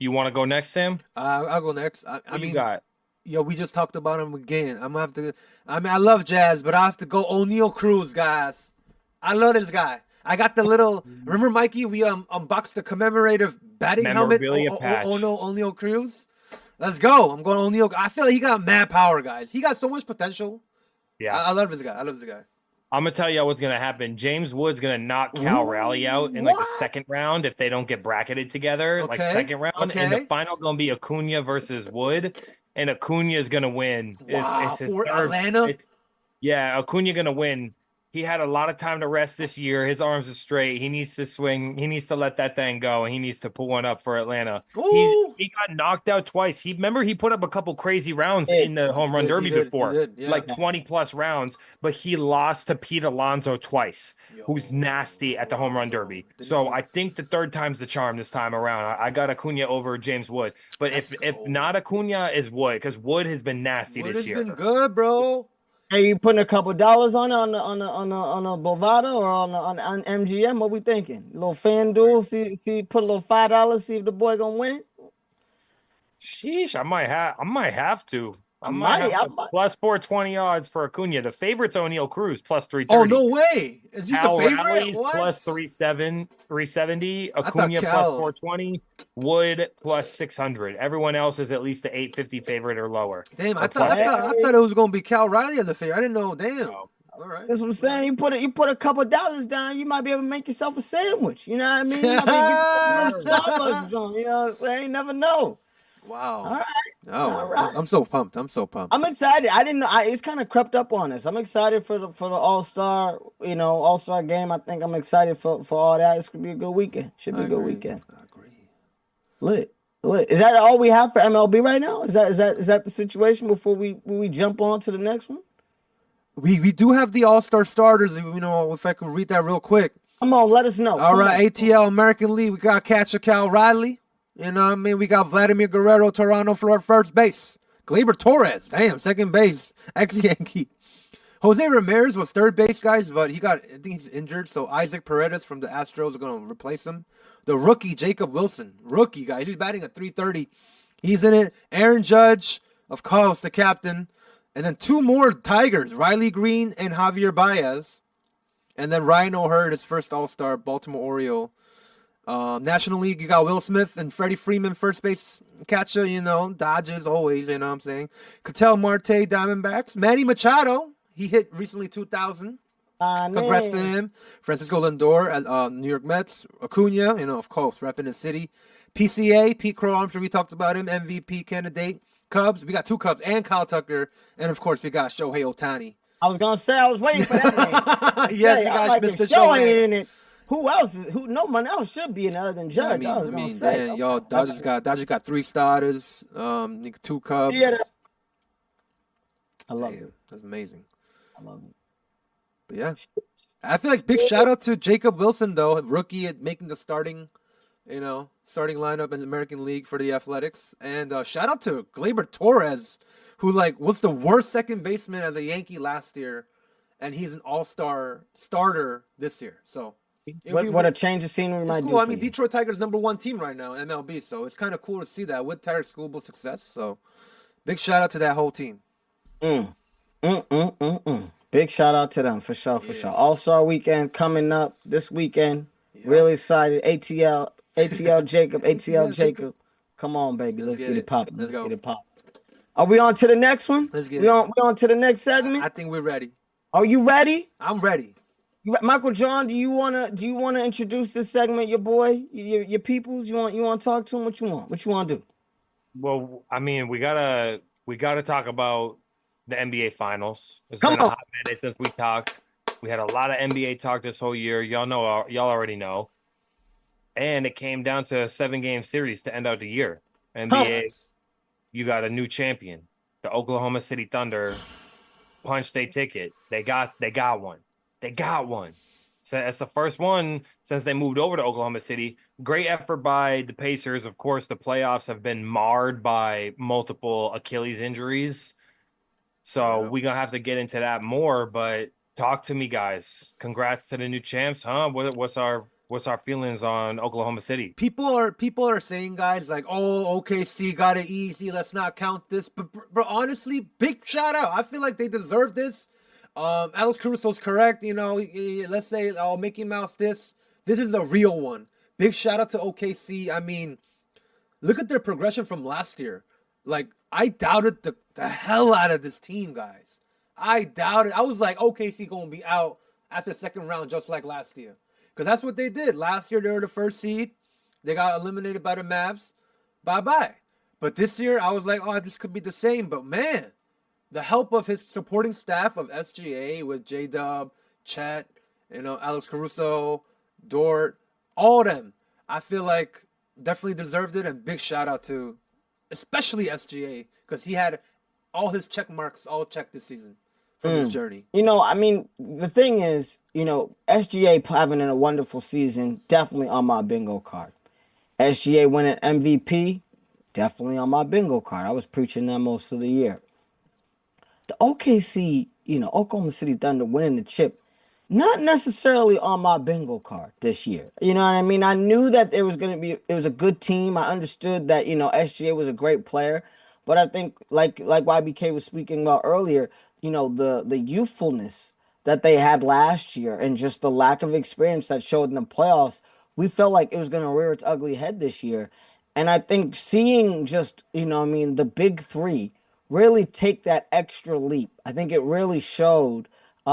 You want to go next, Sam? I'll go next. I mean, you got. Yo, we just talked about him again. I'm gonna have to. I mean, I love Jazz, but I have to go O'Neal Cruz, guys. I love this guy. I got the little. Remember, Mikey? We unboxed the commemorative batting helmet. O'Neal Cruz. Let's go. I'm going O'Neal. I feel like he got mad power, guys. He got so much potential. Yeah, I love this guy. I'm gonna tell you what's gonna happen. James Wood's gonna knock Cal Raleigh out in like the second round if they don't get bracketed together. Like second round, and the final gonna be Acuna versus Wood. And Acuna is going to win. Wow, for Atlanta? Acuna going to win. He had a lot of time to rest this year. His arms are straight. He needs to swing. He needs to let that thing go, and he needs to pull one up for Atlanta. He got knocked out twice. He put up a couple crazy rounds in the home run derby before, like 20-plus rounds, but he lost to Pete Alonso twice, who's nasty at the home run derby. So I think the third time's the charm this time around. I got Acuna over James Wood. But if not Acuna, is Wood, because Wood has been nasty this year. Wood has been good, bro. Are you putting a couple dollars on a Bovada or on MGM? What we thinking? A little FanDuel? See, put a little $5. See if the boy gonna win it. Sheesh, I might have to. I might have to. Plus 420 odds for Acuna. The favorite's O'Neal Cruz plus 330. Oh no way! Is he the favorite? Rally's plus 370. Acuna plus 420. Wood plus 600. Everyone else is at least the 850 favorite or lower. Damn, I thought it was gonna be Cal Riley as a favorite. I didn't know. Damn. Oh. All right. That's what I'm saying. You put a couple dollars down, you might be able to make yourself a sandwich. You know what I mean? You know what I'm saying? You never know. Wow. All right. Oh, All right. I'm so pumped. I'm so pumped. I'm excited. I didn't know. It's kind of crept up on us. I'm excited for the All-Star, All-Star game. I think I'm excited for all that. It's gonna be a good weekend. Should be I a good agree. weekend. I agree. Lit. Is that all we have for MLB right now? Is that the situation before we jump on to the next one? We do have the All-Star starters. If I could read that real quick. Come on, let us know. All right, ATL American League. We got Catcher Cal Riley. You know what I mean? We got Vladimir Guerrero, Toronto for first base. Gleyber Torres, damn, second base, ex-Yankee. Jose Ramirez was third base, guys, but I think he's injured, so Isaac Paredes from the Astros are going to replace him. The rookie, Jacob Wilson, guys, he's batting at 330. He's in it. Aaron Judge, of course, the captain. And then two more Tigers, Riley Green and Javier Baez. And then Ryan O'Hearn, his first All-Star, Baltimore Oriole. National League, you got Will Smith and Freddie Freeman, first base catcher, Dodgers always, you know what I'm saying. Ketel Marte, Diamondbacks. Manny Machado, he hit recently 2,000. Congrats to him. Francisco Lindor, New York Mets. Acuna, of course, repping the city. PCA, Pete Crow, I'm sure we talked about him, MVP candidate. Cubs, we got two Cubs and Kyle Tucker. And, of course, we got Shohei Ohtani. I was going to say, I was waiting for that name. Yes, you guys like missed the Shohei in it. Who else no one else should be in other than Judge. Dodgers got three starters, two Cubs. Yeah, I love it. That's amazing. I love it. But yeah, I feel like big shout out to Jacob Wilson though, rookie at making the starting lineup in the American League for the Athletics, and shout out to Gleyber Torres, who was the worst second baseman as a Yankee last year, and he's an All-Star starter this year. So. What a change of scenery might cool. do. I mean, Detroit Tigers #1 team right now in MLB, so it's kind of cool to see that with Tigers' global success. So, big shout out to that whole team. Big shout out to them for sure. All-Star weekend coming up this weekend. Yeah. Really excited. ATL Jacob. Come on, baby. Let's get it popping. Let's get it popping. Are we on to the next one? Let's get it. We on to the next segment? I think we're ready. Are you ready? I'm ready. Michael John, do you wanna introduce this segment, your boy, your peoples? You want to talk to him? What you want to do? Well, I mean, we gotta talk about the NBA Finals. It's Come been a on. hot minute since we talked. We had a lot of NBA talk this whole year. Y'all already know. And it came down to a 7-game series to end out the year. NBA, you got a new champion. The Oklahoma City Thunder punched their ticket. They got one. They got one. So that's the first one since they moved over to Oklahoma City. Great effort by the Pacers. Of course, the playoffs have been marred by multiple Achilles injuries. So we're going to have to get into that more. But talk to me, guys. Congrats to the new champs, huh? What's our feelings on Oklahoma City? People are saying, guys, like, oh, OKC got it easy. Let's not count this. But honestly, big shout out. I feel like they deserve this. Alex Caruso's correct. Let's say, Mickey Mouse this is the real one. Big shout out to OKC. I mean, look at their progression from last year. Like, I doubted the hell out of this team, guys. I doubted. I was like, OKC going to be out after the second round just like last year. Because that's what they did. Last year, they were the first seed. They got eliminated by the Mavs. Bye-bye. But this year, I was like, oh, this could be the same. But, man, the help of his supporting staff of SGA with J-Dub, Chet, Alex Caruso, Dort, all of them, I feel like definitely deserved it. And big shout out to especially SGA because he had all his check marks all checked this season from his journey. I mean, the thing is, SGA having a wonderful season, definitely on my bingo card. SGA winning MVP, definitely on my bingo card. I was preaching that most of the year. The OKC, Oklahoma City Thunder winning the chip, not necessarily on my bingo card this year. You know what I mean? I knew that it was a good team. I understood that, SGA was a great player. But I think, like YBK was speaking about earlier, the youthfulness that they had last year and just the lack of experience that showed in the playoffs, we felt like it was going to rear its ugly head this year. And I think seeing just, the big three really take that extra leap, I think it really showed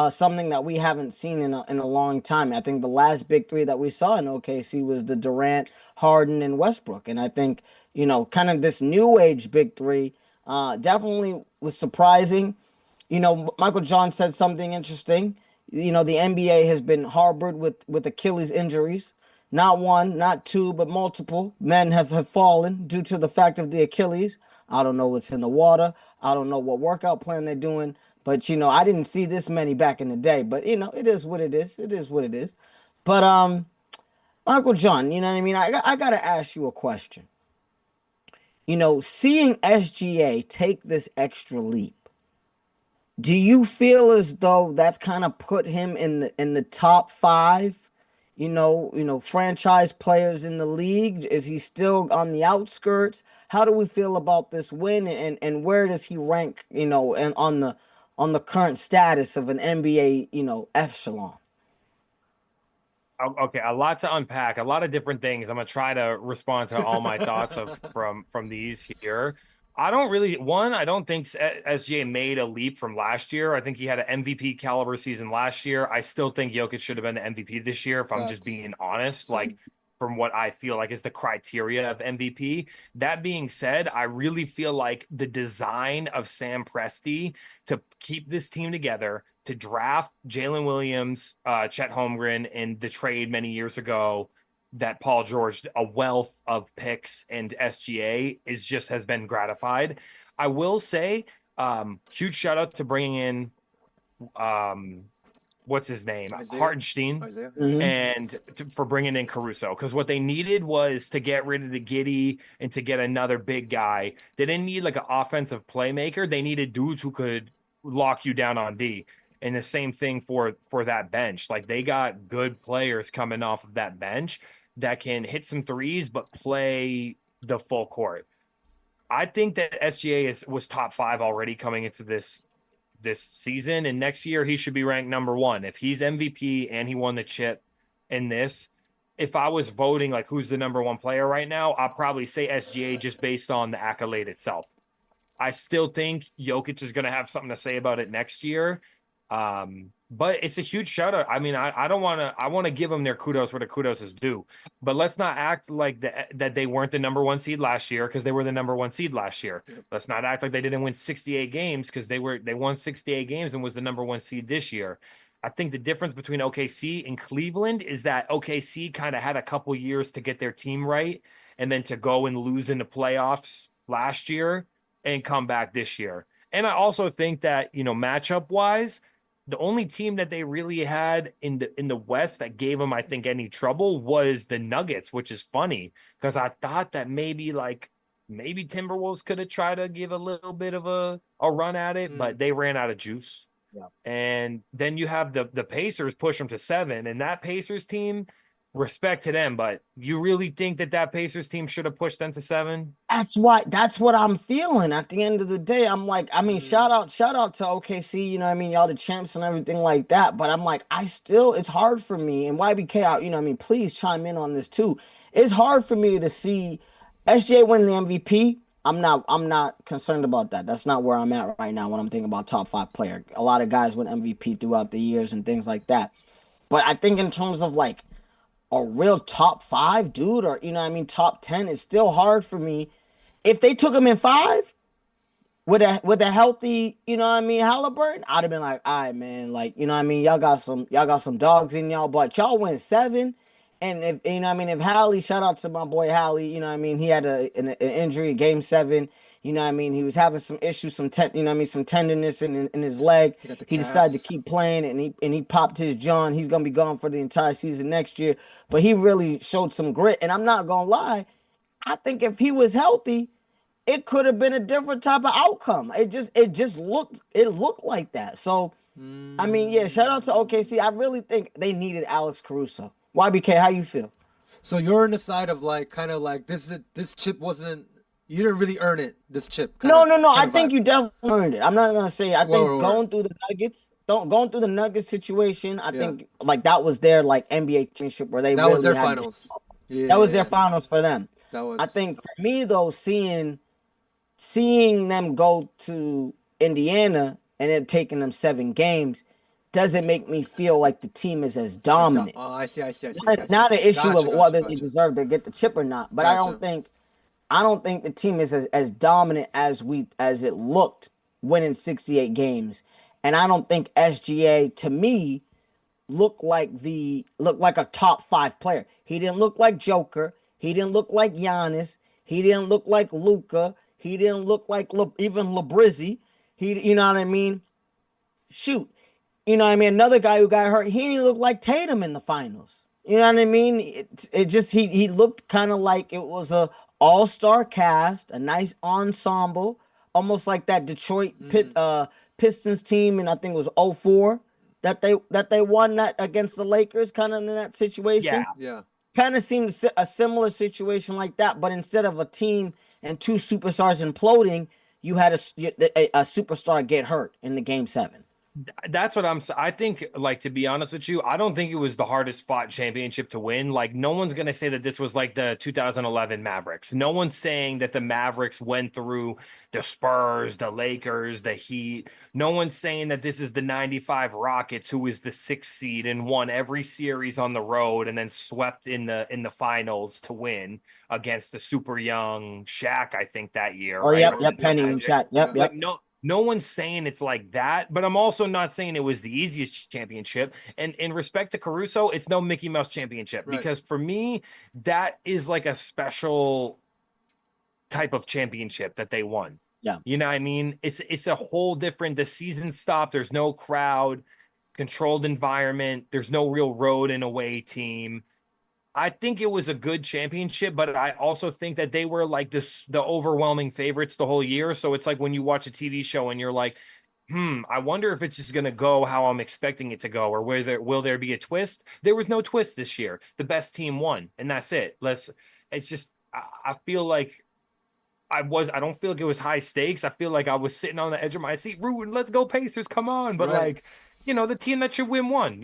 something that we haven't seen in a long time. I think the last big three that we saw in OKC was the Durant, Harden, and Westbrook. And I think, kind of this new age big three. Definitely was surprising. Michael John said something interesting. The NBA has been harbored with Achilles injuries. Not one, not two, but multiple men have fallen due to the fact of the Achilles. I don't know what's in the water. I don't know what workout plan they're doing. But, I didn't see this many back in the day. But, it is what it is. It is what it is. But, Michael John, you know what I mean? I got to ask you a question. Seeing SGA take this extra leap, do you feel as though that's kind of put him in the top five, franchise players in the league? Is he still on the outskirts? How do we feel about this win, and where does he rank, and on the current status of an NBA, echelon? Okay, a lot to unpack, a lot of different things. I'm gonna try to respond to all my thoughts from these here. I don't think SGA made a leap from last year. I think he had an MVP caliber season last year. I still think Jokic should have been the MVP this year, if I'm just being honest. Like, from what I feel like is the criteria of MVP. That being said, I really feel like the design of Sam Presti to keep this team together, to draft Jalen Williams, Chet Holmgren in the trade many years ago, that Paul George, a wealth of picks, and SGA has been gratified. I will say, huge shout out to bringing in, what's his name? Hartenstein. Mm-hmm. And for bringing in Caruso, because what they needed was to get rid of the Giddey and to get another big guy. They didn't need like an offensive playmaker. They needed dudes who could lock you down on D. And the same thing for that bench. Like, they got good players coming off of that bench that can hit some threes but play the full court. I think that SGA was top 5 already coming into this season, and next year he should be ranked number 1. If he's MVP and he won the chip in this, if I was voting like who's the number 1 player right now, I'll probably say SGA just based on the accolade itself. I still think Jokic is going to have something to say about it next year. But it's a huge shout out. I mean, I want to give them their kudos where the kudos is due, but let's not act like that they weren't the number 1 seed last year, because they were the number 1 seed last year. Let's not act like they didn't win 68 games, because they won 68 games and was the number 1 seed this year. I think the difference between OKC and Cleveland is that OKC kind of had a couple years to get their team right, and then to go and lose in the playoffs last year and come back this year. And I also think that, matchup wise, the only team that they really had in the West that gave them, I think, any trouble was the Nuggets, which is funny, because I thought that maybe Timberwolves could have tried to give a little bit of a run at it, but they ran out of juice. Yeah. And then you have the Pacers push them to 7, and that Pacers team, respect to them, but you really think that Pacers team should have pushed them to 7? That's what I'm feeling. At the end of the day, I'm like, shout out to OKC, y'all the champs and everything like that. But I'm like, it's hard for me, and YBK out, please chime in on this too. It's hard for me to see SJ winning the MVP. I'm not concerned about that. That's not where I'm at right now when I'm thinking about top 5 player. A lot of guys win MVP throughout the years and things like that. But I think in terms of like a real top 5 dude, or top 10, it's still hard for me. If they took him in 5 with a healthy, Halliburton, I'd have been like, all right, man, like, y'all got some dogs in y'all, but y'all went 7. And if if Hallie, shout out to my boy Hallie, he had an injury in game 7. He was having some issues, some tenderness in his leg. He decided to keep playing, and he popped his John. He's gonna be gone for the entire season next year. But he really showed some grit, and I'm not gonna lie. I think if he was healthy, it could have been a different type of outcome. It looked like that. So, shout out to OKC. I really think they needed Alex Caruso. YBK, how you feel? So you're on the side of like, kind of like this chip wasn't. You didn't really earn it, this chip. No. I think you definitely earned it. I'm not gonna say. I think going through the Nuggets situation, I think like that was their like NBA championship where they that really was their had finals. That was their finals for them. That was. I think for me though, seeing them go to Indiana and then taking them 7 games doesn't make me feel like the team is as dominant. Oh, I see. Not an issue of whether they deserve to get the chip or not, but I don't think I don't think the team is as dominant as it looked winning 68 games. And I don't think SGA to me looked like a top 5 player. He didn't look like Joker. He didn't look like Giannis. He didn't look like Luca. He didn't look like even Labrizzi. You know what I mean? Shoot, you know what I mean? Another guy who got hurt. He didn't look like Tatum in the finals. You know what I mean? It just he looked kind of like it was a all-star cast, a nice ensemble, almost like that Detroit Pistons team, and I think it was '04 that they won that against the Lakers, kind of in that situation. Yeah. Kind of seemed a similar situation like that, but instead of a team and 2 superstars imploding, you had a superstar get hurt in the game 7. That's what I think, like, to be honest with you, I don't think it was the hardest fought championship to win. Like, no one's going to say that this was like the 2011 Mavericks. No one's saying that the Mavericks went through the Spurs, the Lakers, the Heat. No one's saying that this is the 95 Rockets, who was the 6th seed and won every series on the road and then swept in the finals to win against the super young Shaq, I think, that year. Oh, right? yep, Penny and Shaq. Yep. Like, no one's saying it's like that, but I'm also not saying it was the easiest championship. And in respect to Caruso, it's no Mickey Mouse championship, because for me, that is like a special type of championship that they won. Yeah. You know what I mean? It's a whole different, the season stopped. There's no crowd, controlled environment. There's no real road and away team. I think it was a good championship, but I also think that they were like the overwhelming favorites the whole year. So it's like when you watch a TV show and you're like, I wonder if it's just going to go how I'm expecting it to go, or will there be a twist? There was no twist this year. The best team won, and that's it. It's just, I feel like I don't feel like it was high stakes. I feel like I was sitting on the edge of my seat rooting, let's go Pacers, come on. But like, the team that should win won,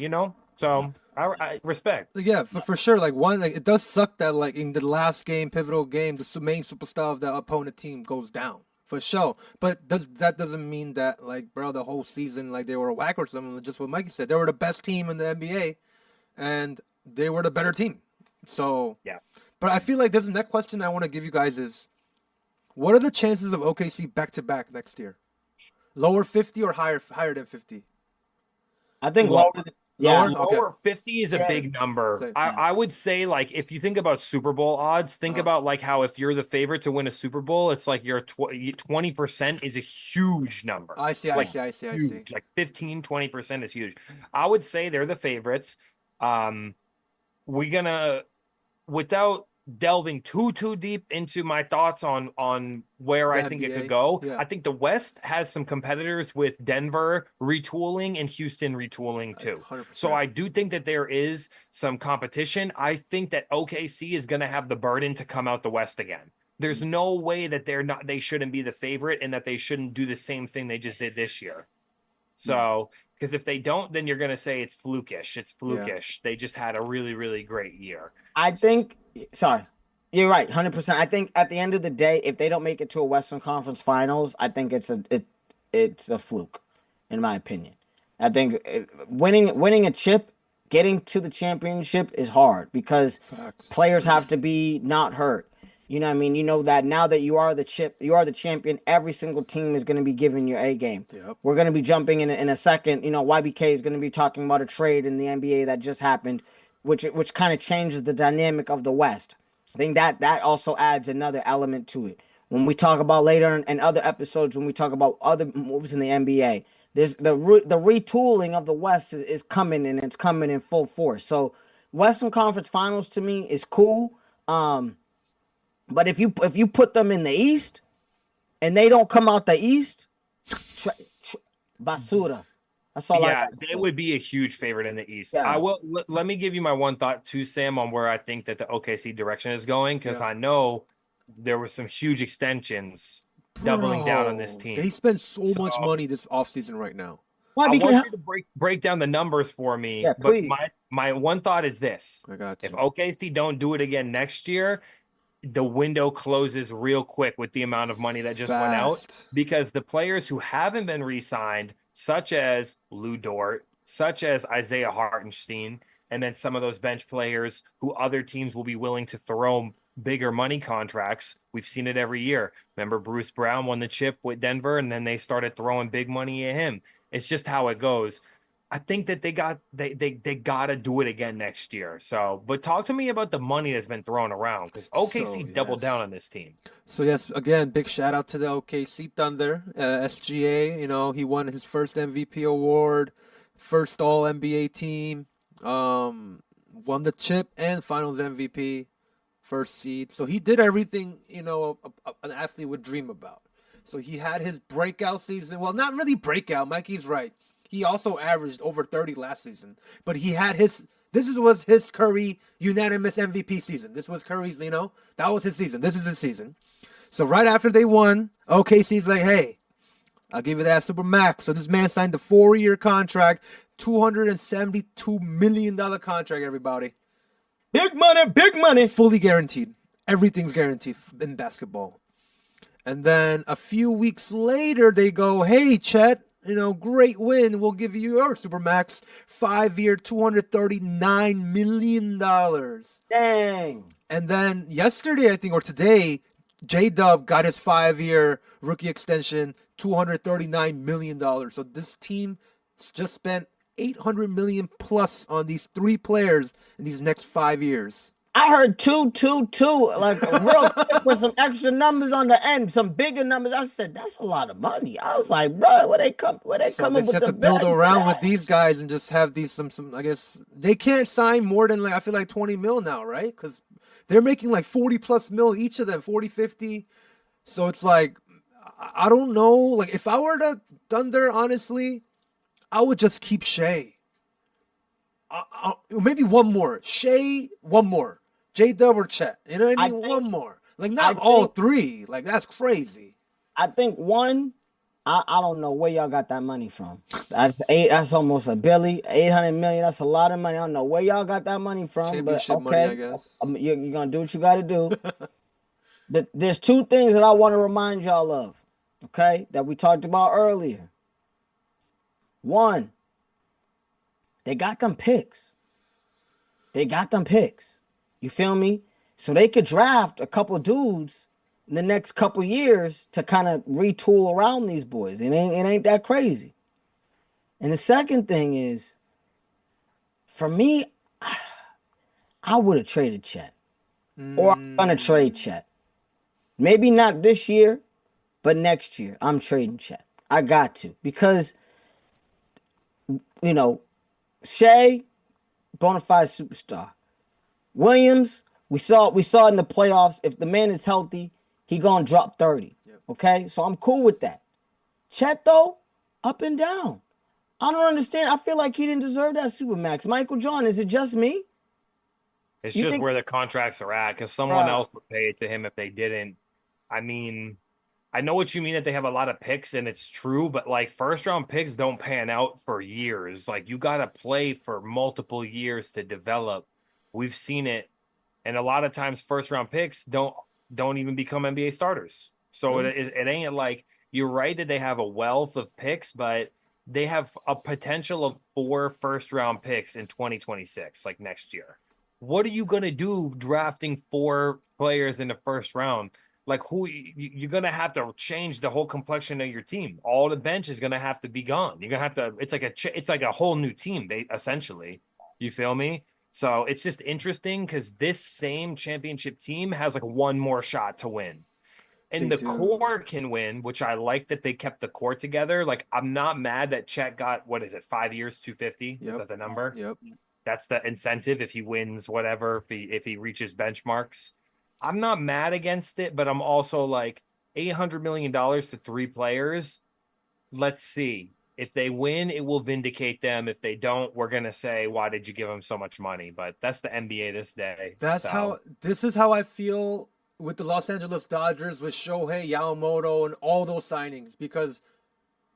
so I respect. Yeah, for sure. Like, it does suck that, like, in the last game, pivotal game, the main superstar of the opponent team goes down, for sure. But that doesn't mean that, like, bro, the whole season, like, they were a whack or something. Just what Mikey said, they were the best team in the NBA, and they were the better team. So yeah. But I feel like the next question I want to give you guys is, what are the chances of OKC back-to-back next year? Lower 50 or higher than 50? I think lower. Yeah, lower 50 is a big number. I would say, like, if you think about Super Bowl odds, think about like how if you're the favorite to win a Super Bowl, it's like your 20% is a huge number. I see. Like 15, 20% is huge. I would say they're the favorites. Without delving too deep into my thoughts on where I think it could go. I think the West has some competitors with Denver retooling and Houston retooling too. 100%. So I do think that there is some competition. I think that OKC is going to have the burden to come out the West again. There's no way that they shouldn't be the favorite and that they shouldn't do the same thing they just did this year. So, because if they don't, then you're going to say it's flukish. It's flukish. They just had a really, really great year. I think, sorry, you're right, 100%. I think at the end of the day, if they don't make it to a Western Conference Finals, I think it's a fluke, in my opinion. I think winning a chip, getting to the championship is hard because players have to be not hurt. You know what I mean? You know that now that you are the champion, every single team is going to be giving your A game. Yep. We're going to be jumping in a second. YBK is going to be talking about a trade in the NBA that just happened, which kind of changes the dynamic of the West. I think that also adds another element to it. When we talk about later in other episodes, when we talk about other moves in the NBA, there's the retooling of the West is coming, and it's coming in full force. So Western Conference Finals to me is cool. But if you put them in the East and they don't come out the East, basura. That's all they would be a huge favorite in the East. Yeah. Let me give you my one thought too, Sam, on where I think that the OKC direction is going, because I know there were some huge extensions doubling down on this team. They spent so much money this offseason right now. I want you to break down the numbers for me. Yeah, please. But my one thought is this. I got you. If OKC don't do it again next year, the window closes real quick with the amount of money that just went out, because the players who haven't been re-signed, such as Lou Dort, such as Isaiah Hartenstein, and then some of those bench players who other teams will be willing to throw bigger money contracts. We've seen it every year. Remember, Bruce Brown won the chip with Denver, and then they started throwing big money at him. It's just how it goes. I think that they got to do it again next year. So, but talk to me about the money that's been thrown around, because OKC doubled down on this team. So yes, again, big shout out to the OKC Thunder, SGA. You know, he won his first MVP award, first All NBA team, won the chip and Finals MVP, first seed. So he did everything, you know, an athlete would dream about. So he had his breakout season. Well, not really breakout. Mikey's right. He also averaged over 30 last season, but he had was his Curry unanimous MVP season. This was Curry's, you know, that was his season. This is his season. So right after they won, OKC's like, hey, I'll give you that super max. So this man signed a 4-year contract, $272 million contract, everybody. Big money, big money. Fully guaranteed. Everything's guaranteed in basketball. And then a few weeks later, they go, hey, Chet, you know, great win. We'll give you your Supermax 5-year, $239 million. Dang. And then yesterday, I think, or today, J-Dub got his 5-year rookie extension, $239 million. So this team just spent $800 million plus on these 3 players in these next 5 years. I heard 222, like real quick with some extra numbers on the end, some bigger numbers. I said, that's a lot of money. I was like, bro, where they coming They with have the to build around bag? with these guys and just have these some I guess they can't sign more than like I feel like 20 mil now, right? Because they're making like 40 plus mil each of them, 40, 50. So it's like I don't know. Like if I were to Thunder, honestly, I would just keep Shea. Maybe one more. Shea, one more. J-Dub or Chet. You know what I mean? One more. Like, not all 3. Like, that's crazy. I think one, I don't know where y'all got that money from. That's almost a billy, 800 million. That's a lot of money. I don't know where y'all got that money from, but Championship money, I guess. You're going to do what you got to do. There's 2 things that I want to remind y'all of, okay, that we talked about earlier. One, they got them picks. You feel me? So they could draft a couple of dudes in the next couple of years to kind of retool around these boys. It ain't that crazy. And the second thing is, for me, I would have traded Chet. Or I'm going to trade Chet. Maybe not this year, but next year I'm trading Chet. I got to. Because, you know, Shea, bona fide superstar. Williams, we saw in the playoffs, if the man is healthy, he gonna drop 30. Yep. Okay? So I'm cool with that. Chet, though, up and down. I don't understand. I feel like he didn't deserve that Supermax. Michael John, is it just me? It's just where the contracts are at, because someone else would pay it to him if they didn't. I mean, I know what you mean that they have a lot of picks, and it's true, but like first-round picks don't pan out for years. Like you got to play for multiple years to develop. We've seen it, and a lot of times first-round picks don't even become NBA starters. So it ain't like you're right that they have a wealth of picks, but they have a potential of 4 first-round picks in 2026, like next year. What are you gonna do drafting 4 players in the first round? Like who you're gonna have to change the whole complexion of your team. All the bench is gonna have to be gone. You're gonna have to. It's like a whole new team, essentially. You feel me? So it's just interesting because this same championship team has like one more shot to win. And the core can win, which I like that they kept the core together. Like, I'm not mad that Chet got, 5 years, 250? Is that the number? Yep. That's the incentive if he wins whatever, if he reaches benchmarks. I'm not mad against it, but I'm also like, $800 million to 3 players. Let's see. If they win, it will vindicate them. If they don't, we're going to say, why did you give them so much money? But that's the NBA this day. This is how I feel with the Los Angeles Dodgers, with Shohei, Yamamoto, and all those signings. Because,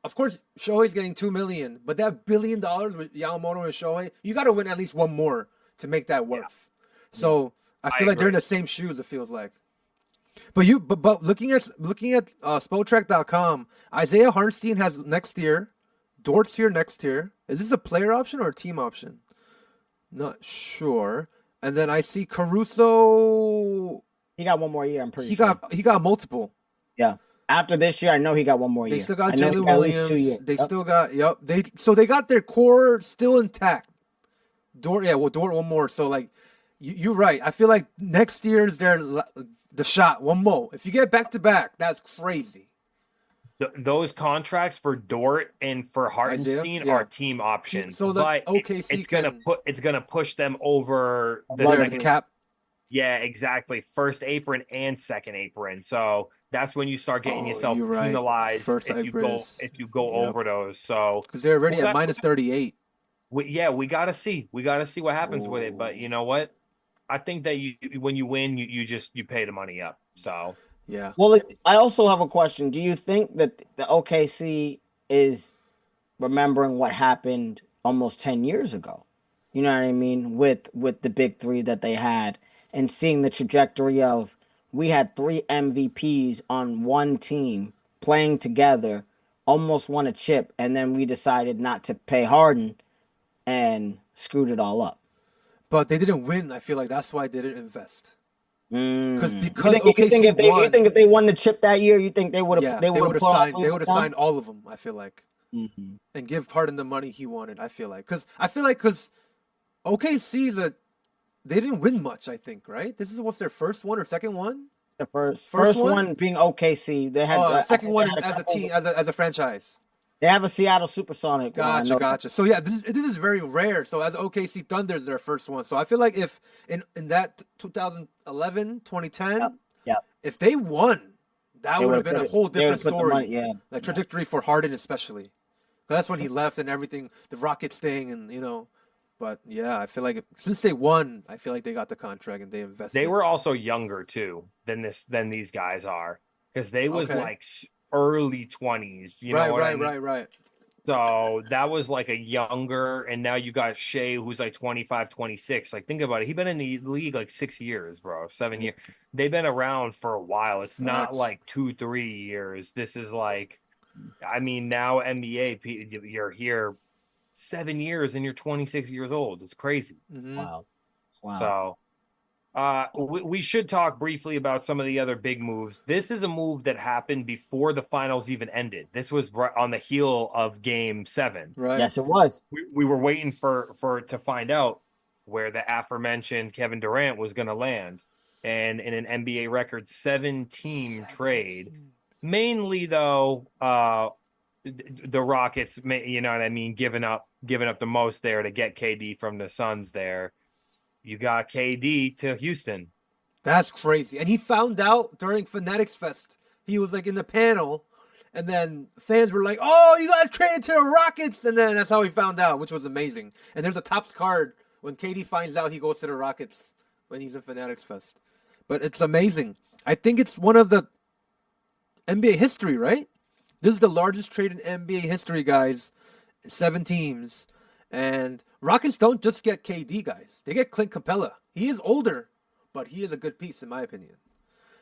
of course, Shohei's getting $2 million. But that $1 billion with Yamamoto and Shohei, you got to win at least one more to make that worth. Yeah. So I feel like they're in the same shoes, it feels like. But looking at Spotrac.com, Isaiah Hartenstein has next year. Dort's here next year. Is this a player option or a team option? Not sure. And then I see Caruso He got one more year. I'm pretty He sure. got he got multiple. Yeah. After this year, I know he got one more year. They still got I know he Jalen got at least 2 Williams. years. They Yep. still got They got their core still intact. Dort one more. So like you're right. I feel like next year's the shot one more. If you get back to back, that's crazy. Those contracts for Dort and for Hartenstein yeah. are team options. So the but OKC it's gonna push them over the Where second the cap. Yeah, exactly. First apron and second apron. So that's when you start getting yourself you're right. penalized First if you go Yep. over those. So Because they're already at minus 38. we gotta see. We gotta see what happens with it. But you know what? I think that when you win, you pay the money up. So Yeah. Well, I also have a question. Do you think that the OKC is remembering what happened almost 10 years ago? You know what I mean? With the big three that they had and seeing the trajectory of we had 3 MVPs on one team playing together, almost won a chip, and then we decided not to pay Harden and screwed it all up. But they didn't win. I feel like that's why they didn't invest. Because you OKC think won. you think if they won the chip that year, you think they would have signed all of them. I feel like, and give Harden the money he wanted. I feel like because OKC they didn't win much. I think right. This is what's their first one or second one. The first one being OKC. They had second one as a team as a franchise. They have a Seattle Supersonic. Gotcha. So yeah, this is very rare. So as OKC Thunder is their first one. So I feel like if in that 2011, 2010, if they won, that would have been a whole different story. Like trajectory for Harden especially. That's when he left and everything, the Rockets thing, and But yeah, I feel like since they won, I feel like they got the contract and they invested. They were also younger too than these guys are because they was like early 20s. Right. So that was like a younger, and now you got Shea who's like 25, 26. Like think about it. He's been in the league like 6 years, bro. 7 years. They've been around for a while. It's not like 2-3 years. This is like, I mean, now NBA, you're here 7 years and you're 26 years old. It's crazy. Mm-hmm. Wow. So we should talk briefly about some of the other big moves. This is a move that happened before the finals even ended. This was right on the heel of Game 7. Right. Yes, it was. We were waiting for to find out where the aforementioned Kevin Durant was going to land. And in an NBA record 7-team trade, mainly though, the Rockets, you know what I mean, giving up the most there to get KD from the Suns there. You got KD to Houston. That's crazy. And he found out during Fanatics Fest. He was like in the panel, and then fans were like, "Oh, you got traded to the Rockets," and then that's how he found out, which was amazing. And there's a Topps card when KD finds out he goes to the Rockets when he's in Fanatics Fest. But it's amazing. I think it's one of the NBA history, right? This is the largest trade in NBA history, guys. 7 teams. And Rockets don't just get KD, guys. They get Clint Capella. He is older, but he is a good piece, in my opinion.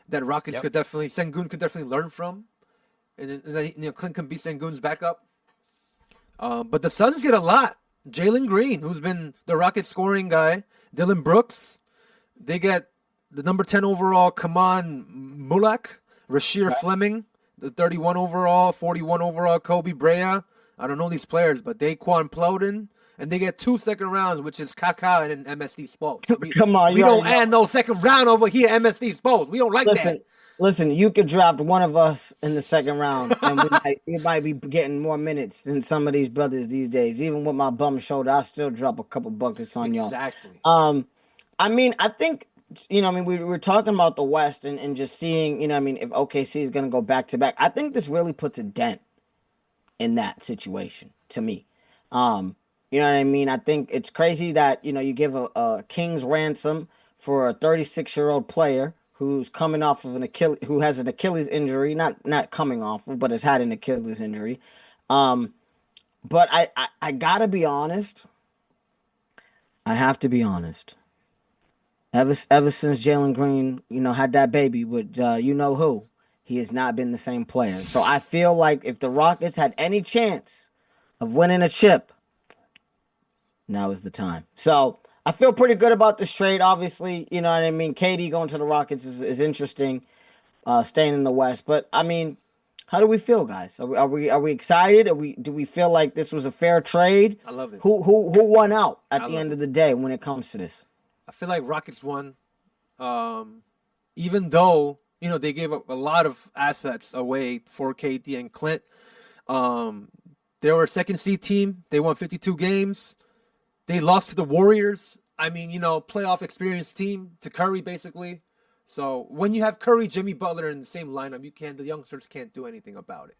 That Rockets could definitely, Sengun could definitely learn from. And then Clint can be Sengun's backup. But the Suns get a lot. Jalen Green, who's been the Rockets scoring guy. Dylan Brooks. They get the number 10 overall, Kaman Mulak. Rasheer Fleming, the 31 overall, 41 overall, Kobe Brea. I don't know these players, but Daquan Plowden. And they get 2 second rounds, which is Kaka and MSD Sports. Come on, we don't add no second round over here, MSD Sports. We don't like that. Listen, you could draft one of us in the second round, and we might be getting more minutes than some of these brothers these days. Even with my bum shoulder, I still drop a couple buckets on y'all. Exactly. I mean, I think, we were talking about the West and just seeing, if OKC is going to go back to back. I think this really puts a dent in that situation to me. You know what I mean? I think it's crazy that, you give a king's ransom for a 36-year-old player who's coming off of who has an Achilles injury, not coming off of, but has had an Achilles injury. But I gotta be honest. I have to be honest. Ever since Jalen Green, had that baby with who, he has not been the same player. So I feel like if the Rockets had any chance of winning a chip, now is the time. So I feel pretty good about this trade. Obviously, you know what I mean. KD going to the Rockets is interesting. Staying in the West, but I mean, how do we feel, guys? Are we excited? Do we feel like this was a fair trade? I love it. Who won out at I the love end it. of the day when it comes to this? I feel like Rockets won, even though they gave up a lot of assets away for KD and Clint. They were a second seed team. They won 52 games. They lost to the Warriors. I mean, playoff experienced team, to Curry basically. So when you have Curry, Jimmy Butler in the same lineup, the youngsters can't do anything about it.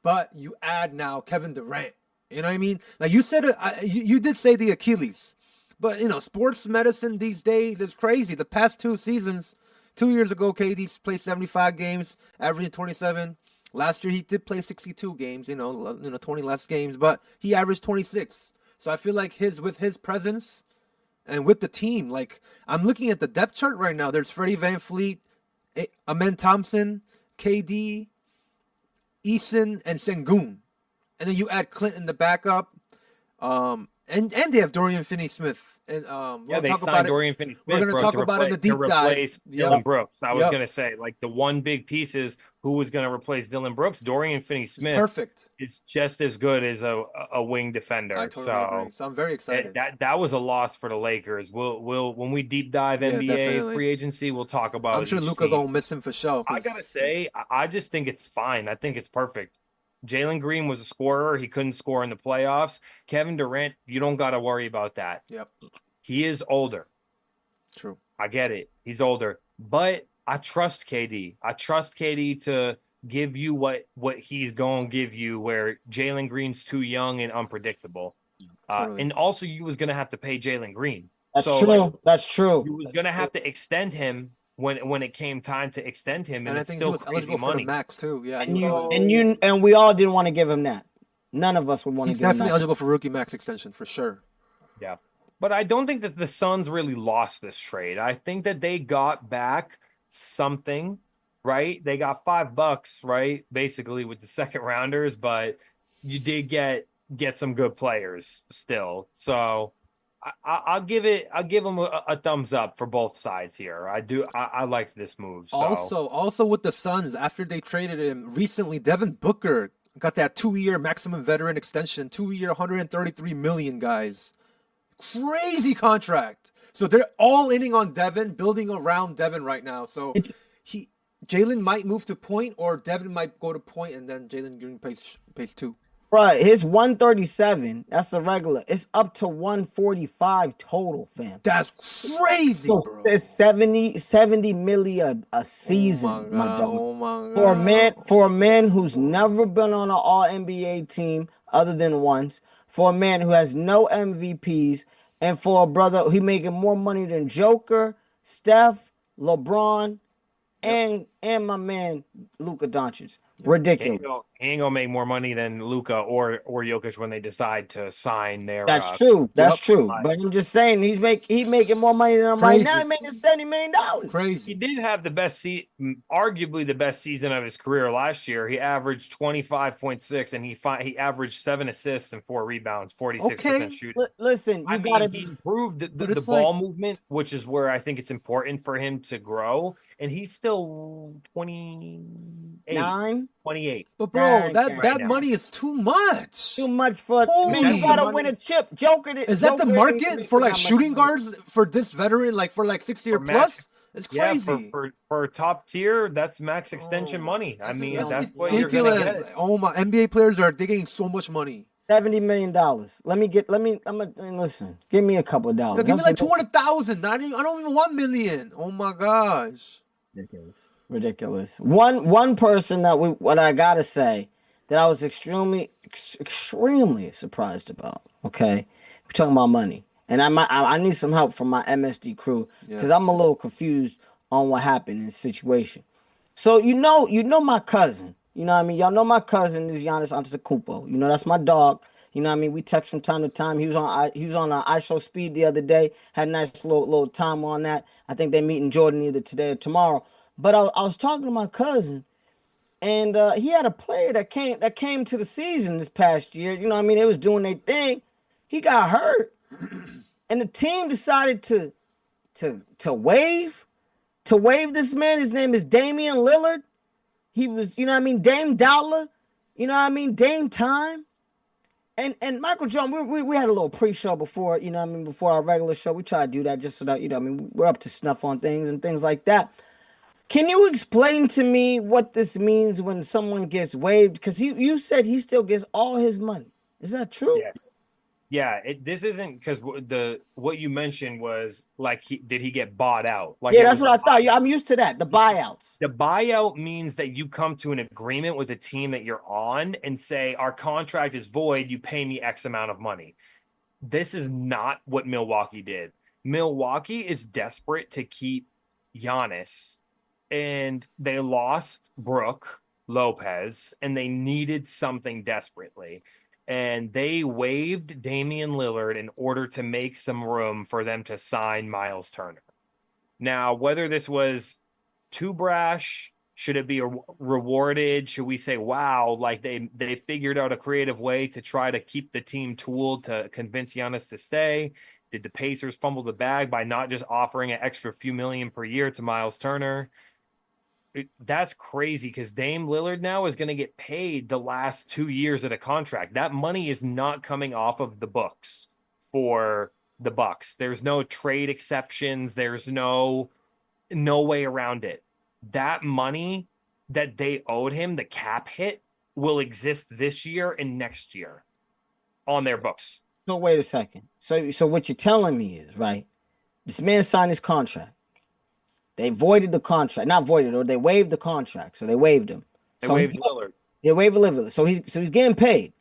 But you add now Kevin Durant. You know what I mean? Like you said, you did say the Achilles. But, sports medicine these days is crazy. The past 2 seasons, 2 years ago, KD played 75 games, averaging 27. Last year, he did play 62 games, 20 less games, but he averaged 26. So I feel like with his presence and with the team, like I'm looking at the depth chart right now. There's Freddie VanVleet, Amen Thompson, KD, Eason, and Sengun. And then you add Clint in the backup. And they have Dorian Finney-Smith. And they signed Dorian Finney-Smith. We're going to talk about it in the deep dive. Replace Dylan Brooks. I was going to say, like, the one big piece is who was going to replace Dylan Brooks. Dorian Finney-Smith perfect. Is just as good as a wing defender. I totally agree. So I'm very excited. That was a loss for the Lakers. We'll when we deep dive NBA definitely. free agency, we'll talk about it. I'm sure Luka going to miss him for sure. I got to say, I just think it's fine. I think it's perfect. Jalen Green was a scorer. He couldn't score in the playoffs. Kevin Durant, you don't got to worry about that. Yep. He is older. True. I get it. He's older. But I trust KD. I trust KD to give you what he's going to give you, where Jalen Green's too young and unpredictable. Totally. And also, you was going to have to pay Jalen Green. That's true. That's true. You was going to have to extend him when it came time to extend him, and I it's think still he was crazy eligible money. for the max too. Yeah, and we all didn't want to give him that. None of us would want to He's give him that. definitely eligible for rookie max extension for sure. Yeah. But I don't think that the Suns really lost this trade. I think that they got back something, right? They got $5, right? Basically with the second rounders, but you did get some good players still. So I'll give them a thumbs up for both sides here. I liked this move. So. Also with the Suns, after they traded him recently, Devin Booker got that 2-year maximum veteran extension, 2-year, $133 million, guys. Crazy contract. So they're all inning on Devin, building around Devin right now. So Jalen might move to point, or Devin might go to point, and then Jalen Green pays 2. Right, his 137. That's the regular. It's up to 145 total, fam. That's crazy, bro. It's 70 million a season, my dog. Oh my God. For a man who's never been on an All NBA team other than once. For a man who has no MVPs, and for a brother he making more money than Joker, Steph, LeBron, and my man Luka Doncic. Ridiculous. He ain't gonna make more money than Luka or Jokic when they decide to sign their. That's true. That's true. But I'm just saying he making more money than him right now. He's making $70 million. Crazy. He did have the best arguably the best season of his career last year. He averaged 25.6, and he averaged 7 assists and 4 rebounds, 46% shooting. Listen, he improved the ball movement, which is where I think it's important for him to grow. And he's still 28. But bro, that money is too much. Too much for man. You gotta win a chip. Joker. Is that the market for like shooting guards for this veteran, like for like 6 year plus? It's crazy. Yeah, for top tier, that's max extension money. I mean, that's what ridiculous. You're gonna get. Oh my! NBA players are getting so much money. $70 million. Listen. Give me a couple of dollars. No, give me like 200,000. I don't even want million. Oh my gosh. Ridiculous. One person what I gotta say that I was extremely surprised about. Okay, we're talking about money, and I need some help from my MSD crew because I'm a little confused on what happened in this situation. So you know my cousin. You know what I mean? Y'all know my cousin is Giannis Antetokounmpo. You know that's my dog. You know what I mean? We text from time to time. He was on I Show Speed the other day. Had a nice little time on that. I think they meet in Jordan either today or tomorrow. But I was talking to my cousin, and he had a player that came to the season this past year. You know what I mean? They was doing their thing. He got hurt. and the team decided to waive this man. His name is Damian Lillard. He was, you know what I mean, Dame Dollar, you know what I mean, Dame Time. And Michael John, we had a little pre-show before, you know what I mean, before our regular show. We try to do that just so that, you know what I mean, we're up to snuff on things and things like that. Can you explain to me what this means when someone gets waived? Because you said he still gets all his money. Is that true? Yes. Yeah, this isn't because what you mentioned was like did he get bought out? Like yeah, that's what I thought. I'm used to that. The buyouts. The buyout means that you come to an agreement with the team that you're on and say our contract is void. You pay me X amount of money. This is not what Milwaukee did. Milwaukee is desperate to keep Giannis, and they lost Brook Lopez, and they needed something desperately. And they waived Damian Lillard in order to make some room for them to sign Miles Turner. Now, whether this was too brash, should it be rewarded? Should we say, wow, like they figured out a creative way to try to keep the team tooled to convince Giannis to stay? Did the Pacers fumble the bag by not just offering an extra few million per year to Miles Turner? That's crazy because Dame Lillard now is going to get paid the last 2 years of the contract. That money is not coming off of the books for the Bucks. There's no trade exceptions. There's no way around it. That money that they owed him, the cap hit, will exist this year and next year on their books. So wait a second. So what you're telling me is, right, this man signed his contract. They voided the contract. Not voided, or they waived the contract. So they waived him. They waived Lillard. They waived Lillard. So he's getting paid.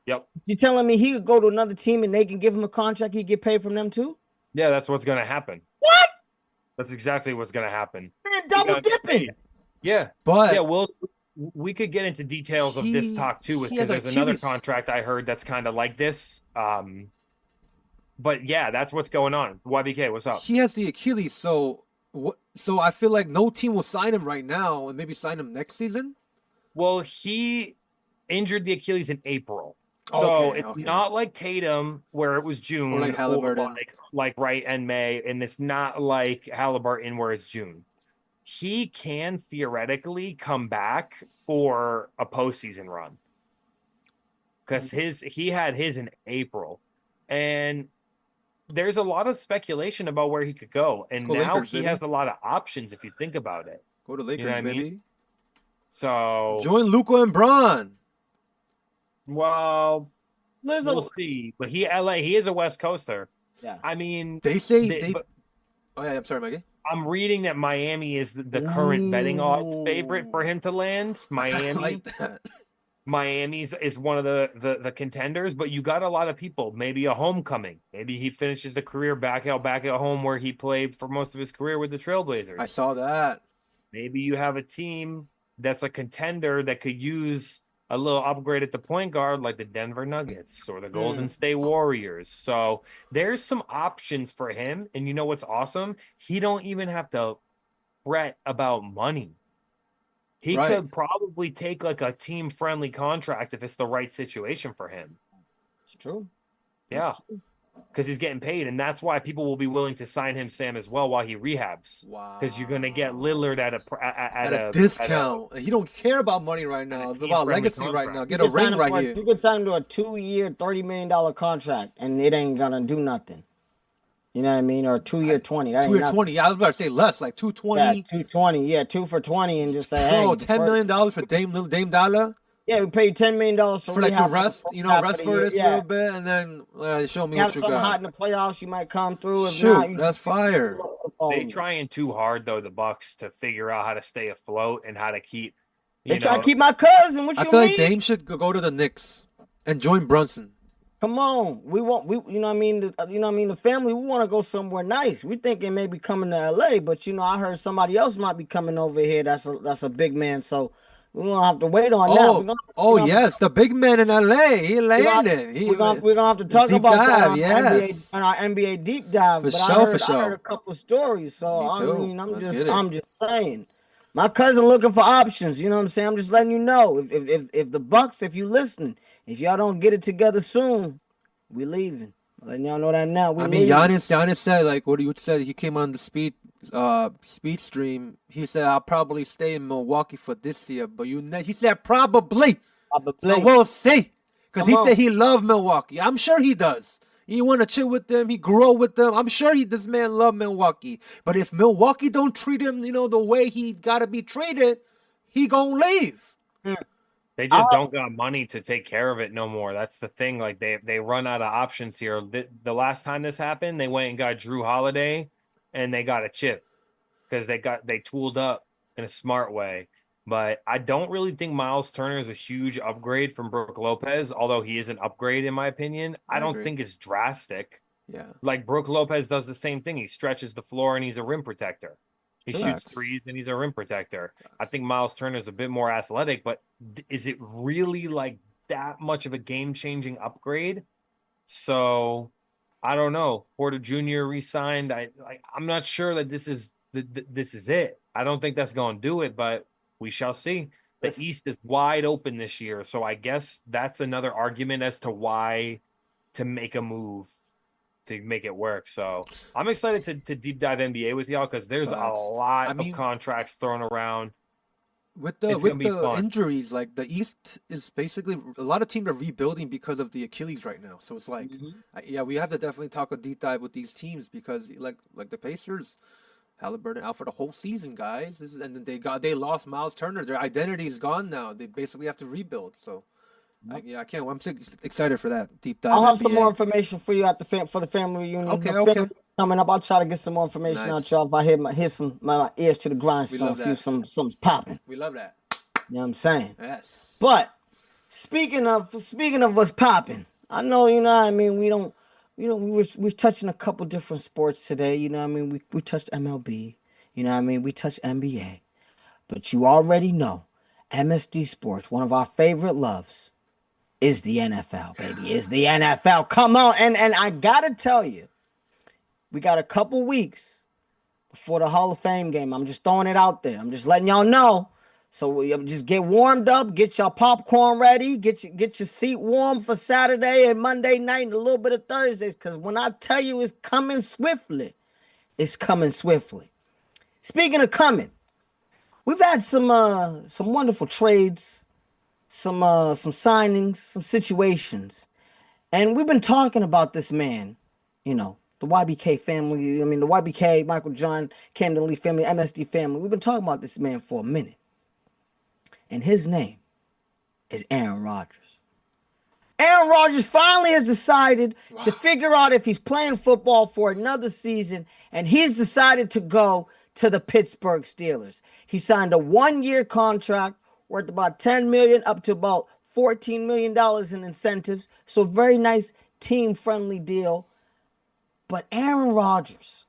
Yep. You telling me he could go to another team and they can give him a contract, he'd get paid from them too? Yeah, that's what's going to happen. What? That's exactly what's going to happen. Man, double dipping. Yeah. But yeah, we could get into details of this talk too, because there's another contract I heard that's kind of like this. But yeah, that's what's going on. YBK, what's up? he has the Achilles, so I feel like no team will sign him right now and maybe sign him next season. Well, he injured the Achilles in April. So Okay, it's not like Tatum where it was June, Or like Halliburton. like right in May, and it's not like Halliburton where it's June. He can theoretically come back for a postseason run because he had his in April, and there's a lot of speculation about where he could go, and now Lakers, he baby. has a lot of options if you think about it. Go to Lakers, know what I mean? baby. So Join Luka and Bron. well, There's we'll see. But he is a West Coaster. Yeah. I mean, They say but Oh yeah, I'm sorry, Mikey. I'm reading that Miami is the current betting odds favorite for him to land. I Miami, like that. Miami's is one of the contenders, but you got a lot of people. Maybe a homecoming. Maybe he finishes the career back at home where he played for most of his career with the Trailblazers. I saw that. Maybe you have a team that's a contender that could use a little upgrade at the point guard, like the Denver Nuggets or the Golden State Warriors. So there's some options for him. And you know what's awesome? He don't even have to fret about money. He could probably take like a team-friendly contract if it's the right situation for him. It's true. Yeah. Because he's getting paid, and that's why people will be willing to sign him, Sam, as well while he rehabs. Wow. Because you're going to get Lillard at a discount. He don't care about money right now. It's about legacy right now. Get a ring right here. You could sign him to a 2-year, $30 million contract, and it ain't gonna do nothing. You know what I mean? Or a 2-year, 20. That 2-year 20. I was about to say less, like 220. Yeah, 220. Yeah, 2 for 20, and just say, hey, $10 million for Dame Dollar. Yeah, we pay you $10 million For like to rest, rest for this little bit, and then show me what you got. Hot in the playoffs, you might come through. If Shoot, not, that's fire. They trying too hard though, the Bucks, to figure out how to stay afloat and how to keep. They try to keep my cousin. What you mean? I feel like Dame should go to the Knicks and join Brunson. Come on, you know what I mean. The family, we want to go somewhere nice. We thinking maybe coming to LA, but I heard somebody else might be coming over here. That's a big man, so. We don't have to wait on that. Yes, the big man in LA. He landed. We're gonna have to talk about that on our NBA, NBA deep dive. For But sure, I heard a couple stories, so I'm just saying. My cousin looking for options. You know what I'm saying? I'm just letting you know. If the Bucks, if you listening, if y'all don't get it together soon, we leaving. Letting y'all know that now. I mean, Giannis said, like, what you said, he came on the speed stream. He said, I'll probably stay in Milwaukee for this year, but he said probably. So we'll see. Because he said he loved Milwaukee. I'm sure he does. He want to chill with them. He grew up with them. I'm sure this man love Milwaukee. But if Milwaukee don't treat him, the way he got to be treated, he gonna leave. They just don't got money to take care of it no more. That's the thing. Like they run out of options here. The last time this happened, they went and got Drew Holiday, and they got a chip because they tooled up in a smart way. But I don't really think Miles Turner is a huge upgrade from Brook Lopez, although he is an upgrade in my opinion. I don't think it's drastic. Yeah. Like Brook Lopez does the same thing. He stretches the floor and he's a rim protector. He shoots threes and he's a rim protector. I think Miles Turner is a bit more athletic, but is it really like that much of a game-changing upgrade? So I don't know. Porter Jr. re-signed. I'm not sure that this is it. I don't think that's going to do it, but we shall see. The East is wide open this year, so I guess that's another argument as to why to make a move to make it work. So I'm excited to deep dive NBA with y'all because there's a lot of contracts thrown around. With the injuries, like the East is basically a lot of teams are rebuilding because of the Achilles right now. So it's like, we have to definitely talk a deep dive with these teams because like the Pacers. Halliburton out for the whole season, guys. And they lost Miles Turner. Their identity is gone now. They basically have to rebuild. So, I can't. I'm excited for that deep dive. I'll have some more information for you for the family reunion. Okay. Coming up, I'll try to get some more information out y'all. If I hear my ears to the grindstone, see if something's popping. We love that. You know what I'm saying? Yes. But speaking of what's popping, I know what I mean. We're touching a couple different sports today. We touched MLB. We touched NBA. But you already know, MSD Sports, one of our favorite loves, is the NFL, baby. Is the NFL. Come on. And I got to tell you, we got a couple weeks before the Hall of Fame game. I'm just throwing it out there. I'm just letting y'all know. So we just get warmed up, get your popcorn ready, get your seat warm for Saturday and Monday night and a little bit of Thursdays. Because when I tell you it's coming swiftly, it's coming swiftly. Speaking of coming, we've had some wonderful trades, some signings, some situations, and we've been talking about this man, the YBK family. The YBK, Michael John, Camden Lee family, MSD family. We've been talking about this man for a minute. And his name is Aaron Rodgers. Aaron Rodgers finally has decided to figure out if he's playing football for another season, and he's decided to go to the Pittsburgh Steelers. He signed a 1-year contract worth about $10 million up to about $14 million in incentives. So very nice team-friendly deal. But Aaron Rodgers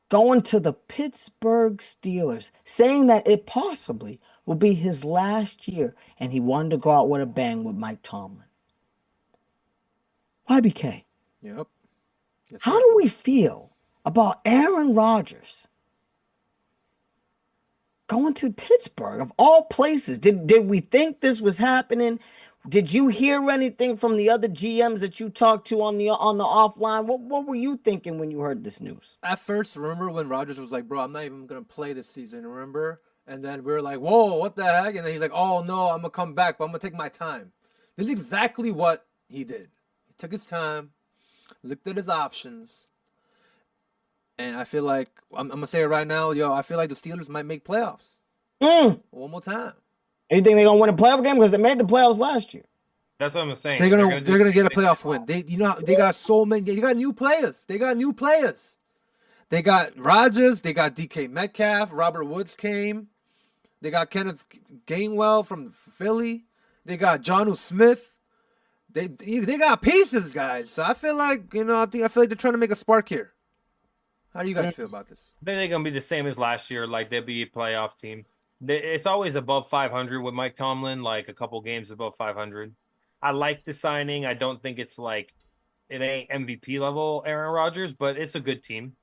going to the Pittsburgh Steelers, saying that it possibly will be his last year, and he wanted to go out with a bang with Mike Tomlin. YBK. Yep. How do we feel about Aaron Rodgers going to Pittsburgh, of all places? Did we think this was happening? Did you hear anything from the other GMs that you talked to on the offline? What were you thinking when you heard this news? At first, remember when Rodgers was like, bro, I'm not even going to play this season, remember? And then we were like, whoa, what the heck? And then he's like, oh, no, I'm going to come back, but I'm going to take my time. This is exactly what he did. He took his time, looked at his options, and I feel like, I'm going to say it right now, I feel like the Steelers might make playoffs. One more time. You think they're going to win a playoff game? Because they made the playoffs last year. That's what I'm saying. They're gonna get a playoff win. They got so many. They got new players. They got Rodgers. They got DK Metcalf. Robert Woods came. They got Kenneth Gainwell from Philly. They got Jonnu Smith. They got pieces, guys. So I feel like I feel like they're trying to make a spark here. How do you guys feel about this? I think they're gonna be the same as last year. Like they'll be a playoff team. It's always above 500 with Mike Tomlin. Like a couple games above 500. I like the signing. I don't think it ain't MVP level Aaron Rodgers, but it's a good team.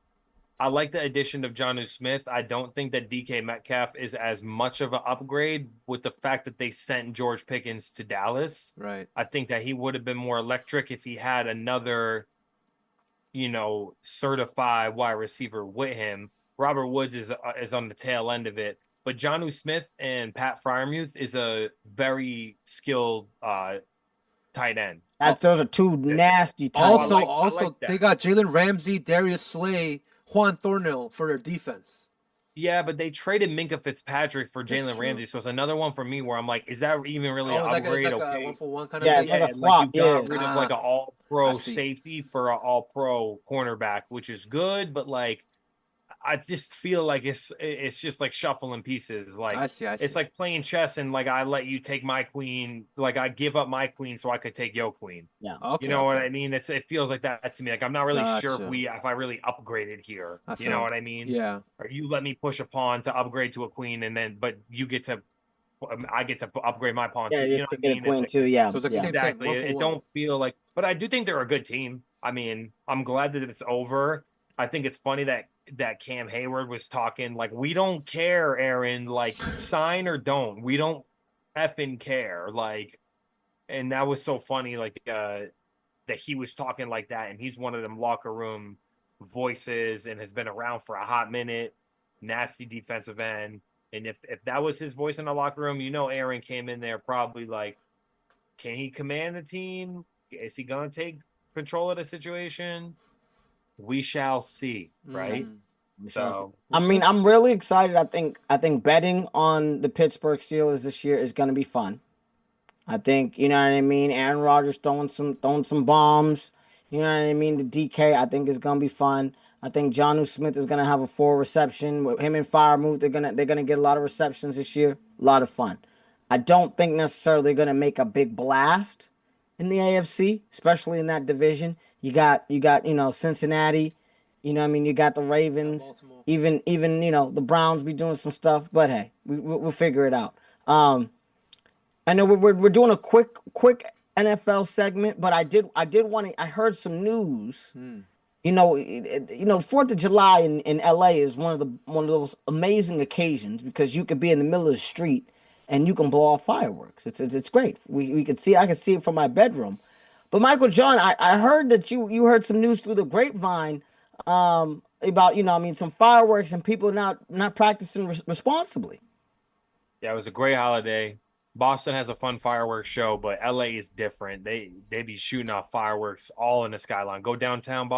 I like the addition of Jonnu Smith. I don't think that DK Metcalf is as much of an upgrade with the fact that they sent George Pickens to Dallas. Right. I think that he would have been more electric if he had another certified wide receiver with him. Robert Woods is on the tail end of it. But Jonnu Smith and Pat Freiermuth is a very skilled tight end. Those are two nasty tight ends. Also, they got Jalen Ramsey, Darius Slay, Juan Thornhill for their defense. Yeah, but they traded Minka Fitzpatrick for Jalen Ramsey, so it's another one for me where I'm like, is that even really an upgrade? It's like okay, a 1-for-1 kind yeah, of it's like a and swap. you got rid of like an all-pro I see. safety for an all-pro cornerback, which is good, but like I just feel like it's just like shuffling pieces. Like I see. It's like playing chess, and like I let you take my queen, like I give up my queen so I could take your queen. Yeah, Okay, you know what I mean? It feels like that to me. Like I'm not really sure Gotcha. if I really upgraded here. You know what I mean? Yeah. Or you let me push a pawn to upgrade to a queen, but I get to upgrade my pawn yeah, too. you You know have to what I get a mean? queen It's too. Yeah, So it's like yeah. the same exactly. thing, It 1-for-1. don't feel like, but I do think they're a good team. I mean, I'm glad that it's over. I think it's funny that Cam Hayward was talking like, we don't care, Aaron, like sign or don't. We don't effing care. Like, and that was so funny, like that he was talking like that, and he's one of them locker room voices and has been around for a hot minute, nasty defensive end. And if that was his voice in the locker room, Aaron came in there probably like, can he command the team? Is he gonna take control of the situation? We shall see, right? So I mean, I'm really excited. I think betting on the Pittsburgh Steelers this year is going to be fun. I think, you know what I mean. Aaron Rodgers throwing some bombs. You know what I mean. The DK, I think, is going to be fun. I think Jonnu Smith is going to have a full reception with him and Freiermuth. They're gonna get a lot of receptions this year. A lot of fun. I don't think necessarily going to make a big blast in the AFC, especially in that division. You got Cincinnati, you know what I mean, you got the Ravens, even the Browns be doing some stuff, but hey, we'll figure it out. I know we're doing a quick NFL segment, but I did want to. I heard some news. You know, 4th of July in LA is one of those amazing occasions because you could be in the middle of the street and you can blow off fireworks. It's great. I can see it from my bedroom. But Michael John, I heard that you heard some news through the grapevine about some fireworks and people not practicing responsibly. yeah, it was a great holiday. Boston has a fun fireworks show, but LA is different. They be shooting off fireworks all in the skyline. Go downtown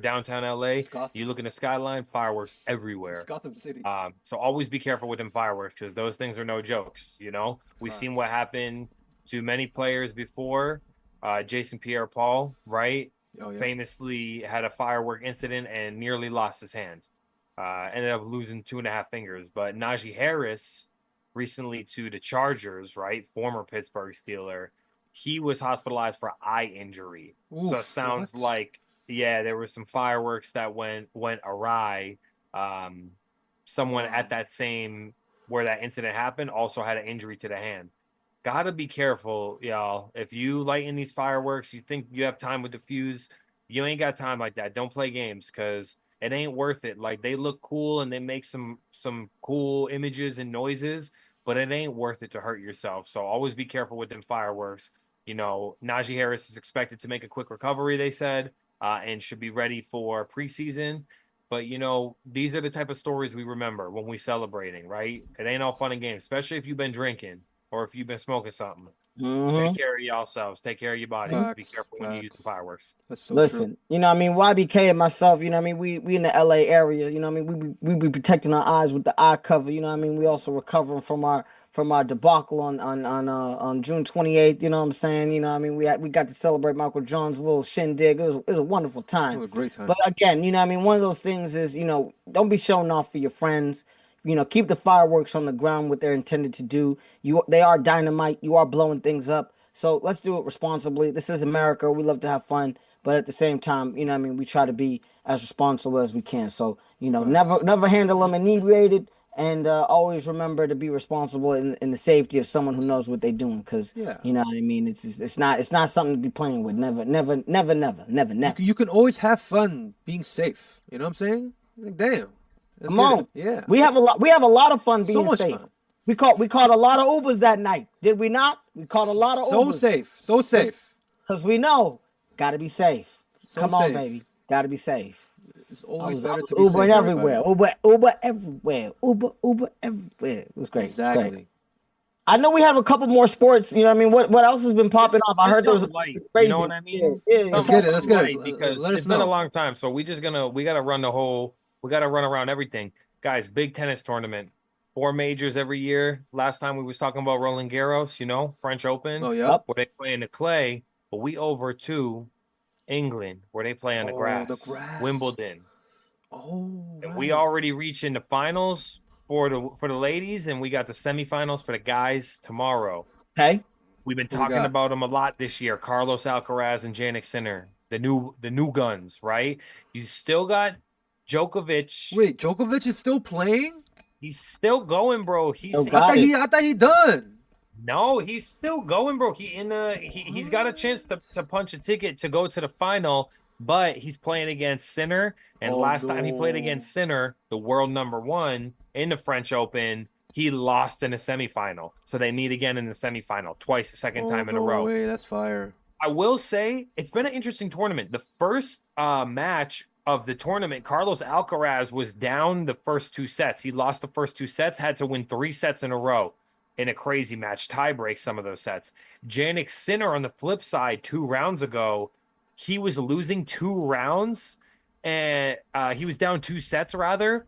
downtown LA. You look in the skyline, fireworks everywhere. It's Gotham City. So always be careful with them fireworks because those things are no jokes. We've seen what happened to many players before. Jason Pierre-Paul, right? Oh, yeah. Famously had a firework incident and nearly lost his hand. Ended up losing 2.5 fingers. But Najee Harris, recently to the Chargers, right? Former Pittsburgh Steeler. He was hospitalized for eye injury. Oof, so it sounds like, there were some fireworks that went awry. Someone at that same, where that incident happened, also had an injury to the hand. Gotta be careful, y'all. If you light in these fireworks, you think you have time with the fuse, you ain't got time like that. Don't play games because it ain't worth it. Like, they look cool and they make some cool images and noises, but it ain't worth it to hurt yourself. So always be careful with them fireworks. Najee Harris is expected to make a quick recovery, they said, and should be ready for preseason. But, these are the type of stories we remember when we celebrating, right? It ain't all fun and games, especially if you've been drinking or if you've been smoking something. Take care of yourselves. Take care of your body. Be careful when you use the fireworks. That's so Listen, true. YBK and myself, we in the LA area, we be protecting our eyes with the eye cover, we also recovering from our debacle on June 28th, you know what I'm saying? We got to celebrate Michael John's little shindig. It was a wonderful time. It was a great time. But again, one of those things is, don't be showing off for your friends. Keep the fireworks on the ground, what they're intended to do. They are dynamite. You are blowing things up. So let's do it responsibly. This is America. We love to have fun. But at the same time, we try to be as responsible as we can. So, never handle them inebriated. And always remember to be responsible in the safety of someone who knows what they're doing. Because, you know what I mean? It's not something to be playing with. Never. You can always have fun being safe. You know what I'm saying? Like, damn. Come on. Yeah. We have a lot of fun being much safe. fun. We caught a lot of Ubers that night. Did we not? We caught a lot of Ubers. So safe. Because we know, got to be safe. So Come on, safe. baby. Got to be safe. It's I always was, I better was to be Ubering safe. everywhere. Everybody. Uber everywhere. Uber everywhere. It was great. Exactly. Great. I know we have a couple more sports. You know what I mean? What else has been popping up? I Just heard there was something light. some You know crazy. what I mean? Yeah. Let's Something, get it. something light because Let us it's been a know. long time. So we gotta run the whole. We gotta run around everything, guys. Big tennis tournament. 4 majors every year. Last time we was talking about Roland Garros, French Open, Oh, yeah. Yep. where they play in the clay, but we over to England where they play on the Oh, the grass. grass. Wimbledon. Oh, And right. we already reached in the finals for the ladies, and we got the semifinals for the guys tomorrow. Okay. We've been Who we talking got? about them a lot this year. Carlos Alcaraz and Jannik Sinner, the new guns, right? You still got Djokovic. Wait, Djokovic is still playing? He's still going, bro. Yo, got it. I thought he done. No, he's still going, bro. He's got a chance to punch a ticket to go to the final, but he's playing against Sinner. And Oh, last time he played no. against Sinner, the world #1 in the French Open, he lost in the semifinal. So they meet again in the semifinal, twice, the second time in a no row. way, that's fire. I will say it's been an interesting tournament. The first match of the tournament, Carlos Alcaraz was down the first 2 sets. He lost the first 2 sets, had to win 3 sets in a row in a crazy match, tie break some of those sets. Jannik Sinner on the flip side 2 rounds ago, he was losing 2 rounds and he was down 2 sets rather.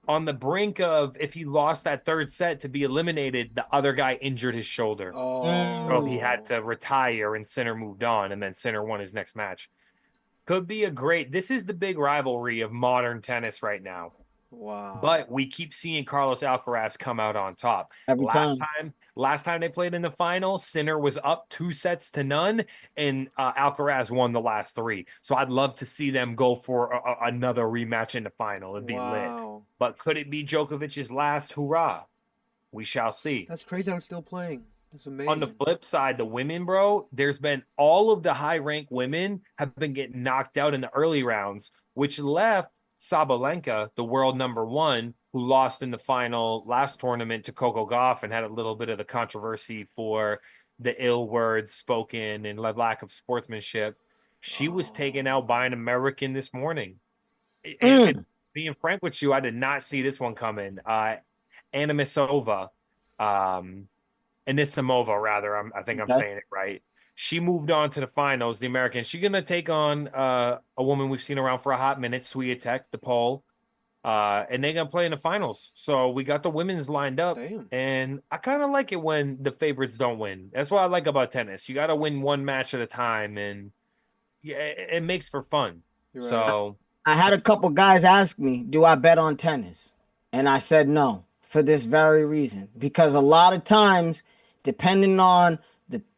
On the brink of, if he lost that 3rd set to be eliminated, the other guy injured his shoulder. Oh. So he had to retire and Sinner moved on, and then Sinner won his next match. Could be this is the big rivalry of modern tennis right now. Wow. But we keep seeing Carlos Alcaraz come out on top. Every Last time they played in the final, Sinner was up 2 sets to none, and Alcaraz won the last 3. So I'd love to see them go for another rematch in the final. It'd be lit. But could it be Djokovic's last hurrah? We shall see. That's crazy how he's still playing. That's amazing. On the flip side, the women, bro, there's been all of the high-ranked women have been getting knocked out in the early rounds, which left Sabalenka, the world #1, who lost in the final last tournament to Coco Gauff and had a little bit of the controversy for the ill words spoken and lack of sportsmanship. She was taken out by an American this morning. And being frank with you, I did not see this one coming. Anisimova, Anisimova, rather. I think I'm saying it right. She moved on to the finals, the American. She's going to take on a woman we've seen around for a hot minute, Swiatek, the Pole. And they're going to play in the finals. So we got the women's lined up. Damn. And I kind of like it when the favorites don't win. That's what I like about tennis. You got to win one match at a time. And yeah, it makes for fun. You're right. So I had a couple guys ask me, do I bet on tennis? And I said no, for this very reason. Because a lot of times, depending on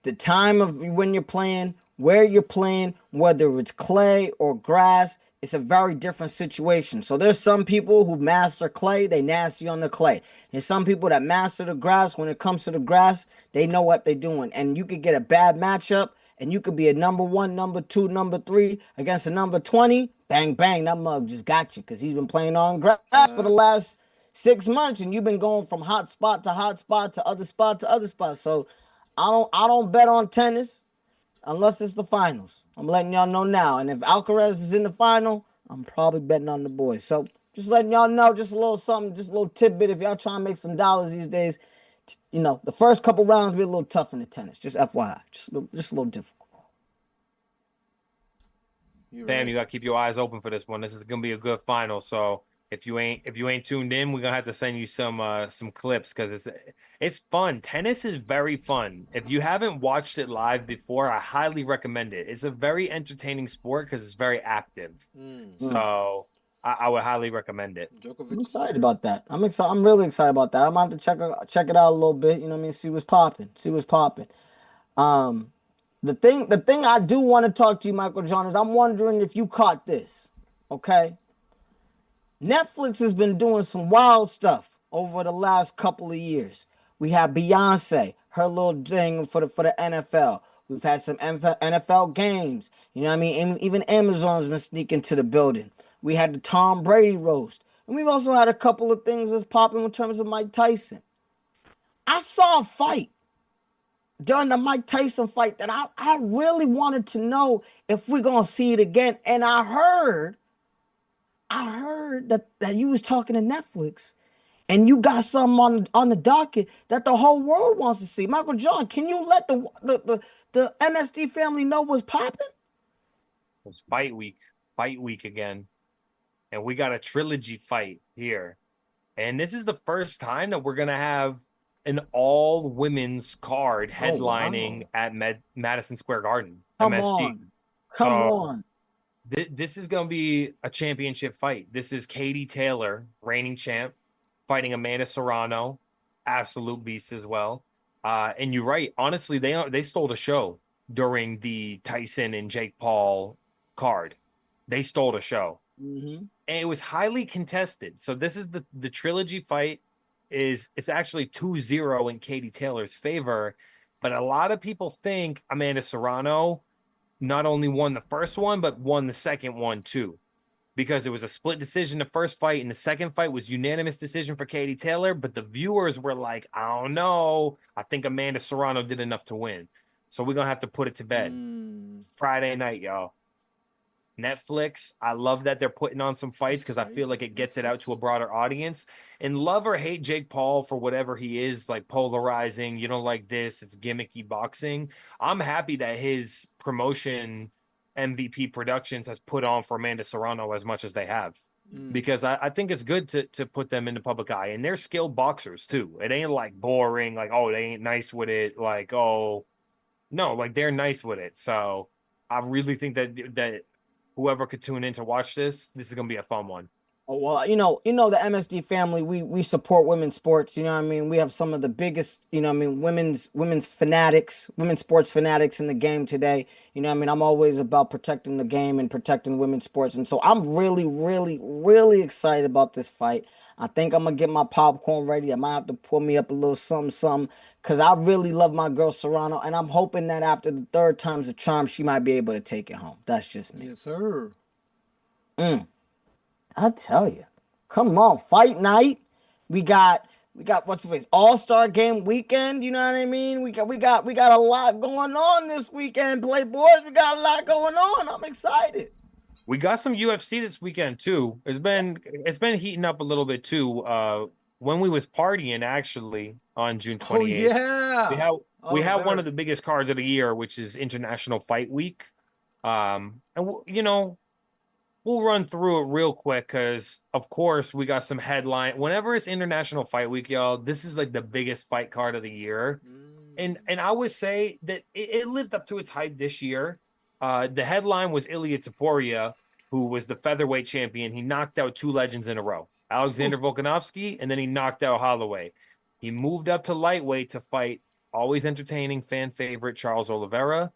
the time of when you're playing, where you're playing, whether it's clay or grass, it's a very different situation. So there's some people who master clay, they nasty on the clay. There's some people that master the grass. When it comes to the grass, they know what they're doing. And you could get a bad matchup, and you could be a #1, #2, #3 against a #20. Bang, bang, that mug just got you because he's been playing on grass for the last 6 months, and you've been going from hot spot to other spot to other spot. So I don't bet on tennis unless it's the finals. I'm letting y'all know now. And if Alcaraz is in the final, I'm probably betting on the boys. So just letting y'all know, just a little something, just a little tidbit. If y'all trying to make some dollars these days, the first couple rounds be a little tough in the tennis. Just FYI, just a little difficult. Sam, you got to keep your eyes open for this one. This is going to be a good final. So if you ain't tuned in, we're going to have to send you some clips because it's fun. Tennis is very fun. If you haven't watched it live before, I highly recommend it. It's a very entertaining sport because it's very active. So I would highly recommend it. I'm excited about that. I'm really excited about that. I'm going to have to check it out a little bit. You know what I mean? See what's popping. The thing I do want to talk to you, Michael John, is I'm wondering if you caught this. Okay. Netflix has been doing some wild stuff over the last couple of years. We have Beyonce, her little thing for the NFL. We've had some NFL games. You know what I mean? And even Amazon's been sneaking to the building. We had the Tom Brady roast. And we've also had a couple of things that's popping in terms of Mike Tyson. I saw a fight during the Mike Tyson fight that I really wanted to know if we're gonna see it again. And I heard that you was talking to Netflix and you got something on the docket that the whole world wants to see. Michael John, can you let the MSD family know what's popping? It's fight week again. And we got a trilogy fight here. And this is the first time that we're going to have an all women's card headlining at Madison Square Garden. Come MSG. on. Come on. This is going to be a championship fight. This is Katie Taylor, reigning champ, fighting Amanda Serrano, absolute beast as well. And you're right. Honestly, they stole the show during the Tyson and Jake Paul card. They stole the show. Mm-hmm. And it was highly contested. So this is the trilogy fight. It's actually 2-0 in Katie Taylor's favor. But a lot of people think Amanda Serrano not only won the first one, but won the second one too, because it was a split decision the first fight, and the second fight was unanimous decision for Katie Taylor. But the viewers were like, I don't know. I think Amanda Serrano did enough to win. So we're going to have to put it to bed. Friday night, y'all. Netflix, I love that they're putting on some fights because I feel like it gets it out to a broader audience. And love or hate Jake Paul for whatever he is, like polarizing, you don't like this, it's gimmicky boxing. I'm happy that his promotion, MVP Productions, has put on for Amanda Serrano as much as they have. Because I think it's good to put them in the public eye. And they're skilled boxers too. It ain't like boring, like, oh, they ain't nice with it. Like, oh, no, like they're nice with it. So I really think that whoever could tune in to watch this is going to be a fun one. Oh, well, the MSD family, we support women's sports. You know what I mean? We have some of the biggest, women's fanatics, women's sports fanatics in the game today. You know what I mean? I'm always about protecting the game and protecting women's sports. And so I'm really, really, really excited about this fight. I think I'm going to get my popcorn ready. I might have to pour me up a little something, because I really love my girl Serrano. And I'm hoping that after the third time's a charm, she might be able to take it home. That's just me. Yes, sir. I tell you, come on, fight night. We got what's the face? All-Star game weekend. You know what I mean? We got a lot going on this weekend, Playboys. We got a lot going on. I'm excited. We got some UFC this weekend too. It's been heating up a little bit too. When we was partying actually on June 28th. Oh yeah. We had one of the biggest cards of the year, which is International Fight Week. And we'll run through it real quick because, of course, we got some headline. Whenever it's International Fight Week, y'all, this is like the biggest fight card of the year. And I would say that it lived up to its hype this year. The headline was Ilia Topuria, who was the featherweight champion. He knocked out two legends in a row, Alexander Volkanovski, and then he knocked out Holloway. He moved up to lightweight to fight always entertaining fan favorite Charles Oliveira,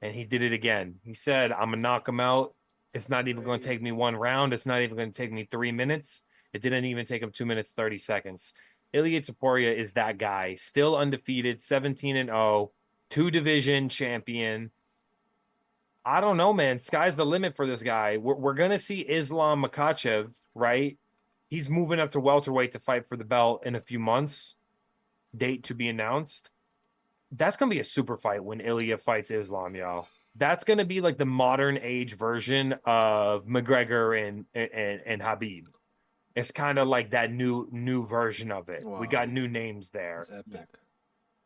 and he did it again. He said, I'm going to knock him out. It's not even going to take me one round. It's not even going to take me 3 minutes. It didn't even take him 2 minutes, 30 seconds. Ilia Topuria is that guy. Still undefeated, 17-0, two-division champion. I don't know, man. Sky's the limit for this guy. We're going to see Islam Makhachev, right? He's moving up to welterweight to fight for the belt in a few months. Date to be announced. That's going to be a super fight when Ilia fights Islam, y'all. That's going to be like the modern age version of McGregor and Habib. It's kind of like that new version of it. Wow. We got new names there. That's epic.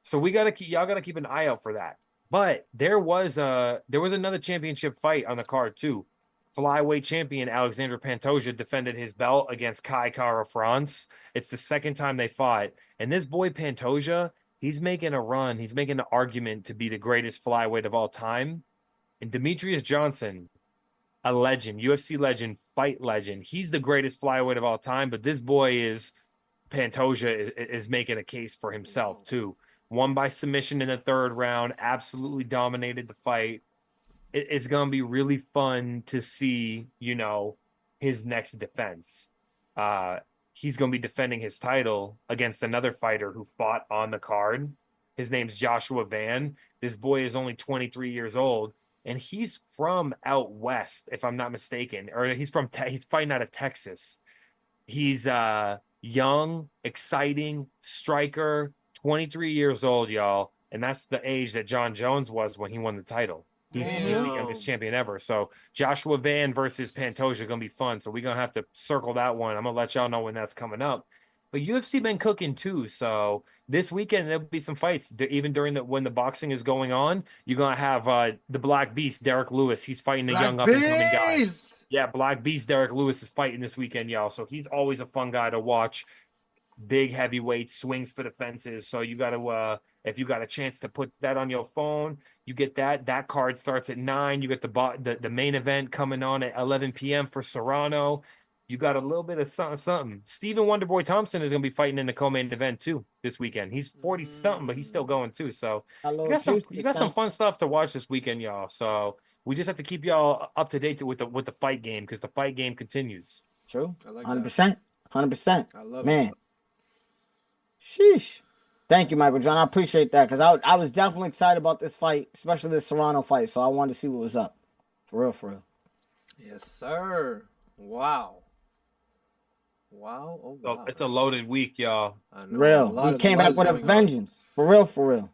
So y'all got to keep an eye out for that. But there was another championship fight on the card too. Flyweight champion Alexander Pantoja defended his belt against Kai Kara France. It's the second time they fought. And this boy Pantoja, he's making a run. He's making an argument to be the greatest flyweight of all time. And Demetrius Johnson, a legend, UFC legend, fight legend. He's the greatest flyweight of all time. But this boy Pantoja is making a case for himself too. Won by submission in the third round. Absolutely dominated the fight. It's going to be really fun to see, his next defense. He's going to be defending his title against another fighter who fought on the card. His name's Joshua Van. This boy is only 23 years old, and he's from out west, if I'm not mistaken, or he's fighting out of Texas. He's young, exciting striker, 23 years old, y'all. and that's the age that John Jones was when he won the title. He's the youngest champion ever. So Joshua Van versus Pantoja going to be fun. So we're going to have to circle that one. I'm going to let y'all know when that's coming up. But UFC been cooking too. So this weekend, there'll be some fights. Even during when the boxing is going on, you're going to have the Black Beast, Derek Lewis. He's fighting the young up-and-coming guy. Yeah, Black Beast Derek Lewis is fighting this weekend, y'all. So he's always a fun guy to watch. Big heavyweight, swings for the fences. So you got to, if you got a chance to put that on your phone, you get that. That card starts at 9. You get the main event coming on at 11 p.m. for Serrano. You got a little bit of something. Stephen Wonderboy Thompson is going to be fighting in the co-main event too this weekend. He's 40-something, but he's still going too. So you got some fun stuff to watch this weekend, y'all. So we just have to keep y'all up to date with the fight game because the fight game continues. True. 100%. 100%. I love Man. it. Sheesh. Thank you, Michael John. I appreciate that because I was definitely excited about this fight, especially this Serrano fight. So I wanted to see what was up. For real, for real. Yes, sir. Wow. Wow. Oh, wow. So it's a loaded week, y'all. Real. We came back with a vengeance. For real, for real.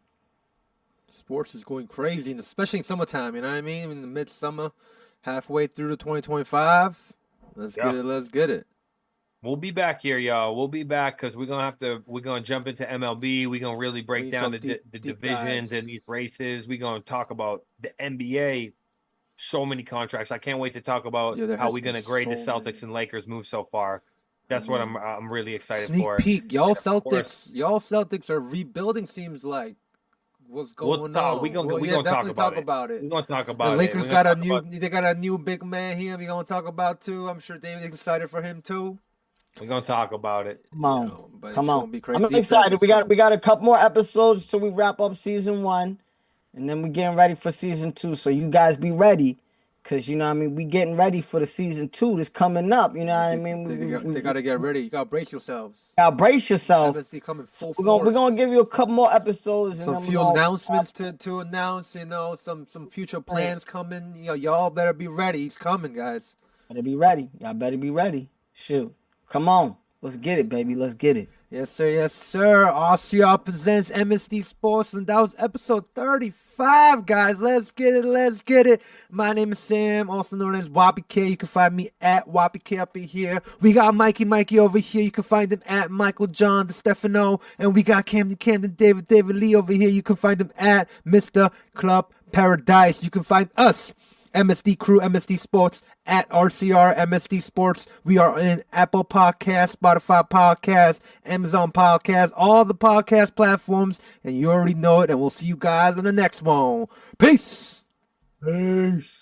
Sports is going crazy, and especially in summertime, you know what I mean? In the midsummer, halfway through to 2025. Let's get it. Let's get it. We'll be back here, y'all. We'll be back because we're gonna jump into MLB. We're gonna really break down the divisions and these races. We're gonna talk about the NBA. So many contracts. I can't wait to talk about how we're gonna grade the Celtics and Lakers move so far. That's what I'm really excited for. Sneak peek, y'all Celtics are rebuilding. Seems like what's going on. We're gonna talk about it. We're gonna talk about it. The Lakers got a new big man here. We're gonna talk about too. I'm sure David's excited for him too. We're gonna talk about it. Come on, come on. I'm excited. We got a couple more episodes till we wrap up season 1, and then we're getting ready for season 2. So you guys be ready, cause you know what I mean. We getting ready for the season 2 that's coming up. You know what I mean. They gotta get ready. You gotta brace yourselves. Gotta brace yourself. MSD coming full We're gonna give you a couple more episodes. And some few announcements to announce. You know, some future plans coming. You know, y'all better be ready. He's coming, guys. Better be ready. Y'all better be ready. Shoot. Come on. Let's get it, baby. Let's get it. Yes, sir. Yes, sir. RCR Presents MSD Sports, and that was episode 35, guys. Let's get it. Let's get it. My name is Sam, also known as Wappy K. You can find me at Wappy K up in here. We got Mikey over here. You can find him at Michael John DeStefano. And we got Camden David Lee over here. You can find him at Mr. Club Paradise. You can find us, MSD Crew, MSD Sports, at RCR MSD Sports. We are in Apple Podcasts, Spotify Podcasts, Amazon Podcasts, all the podcast platforms, and you already know it. And we'll see you guys in the next one. Peace. Peace.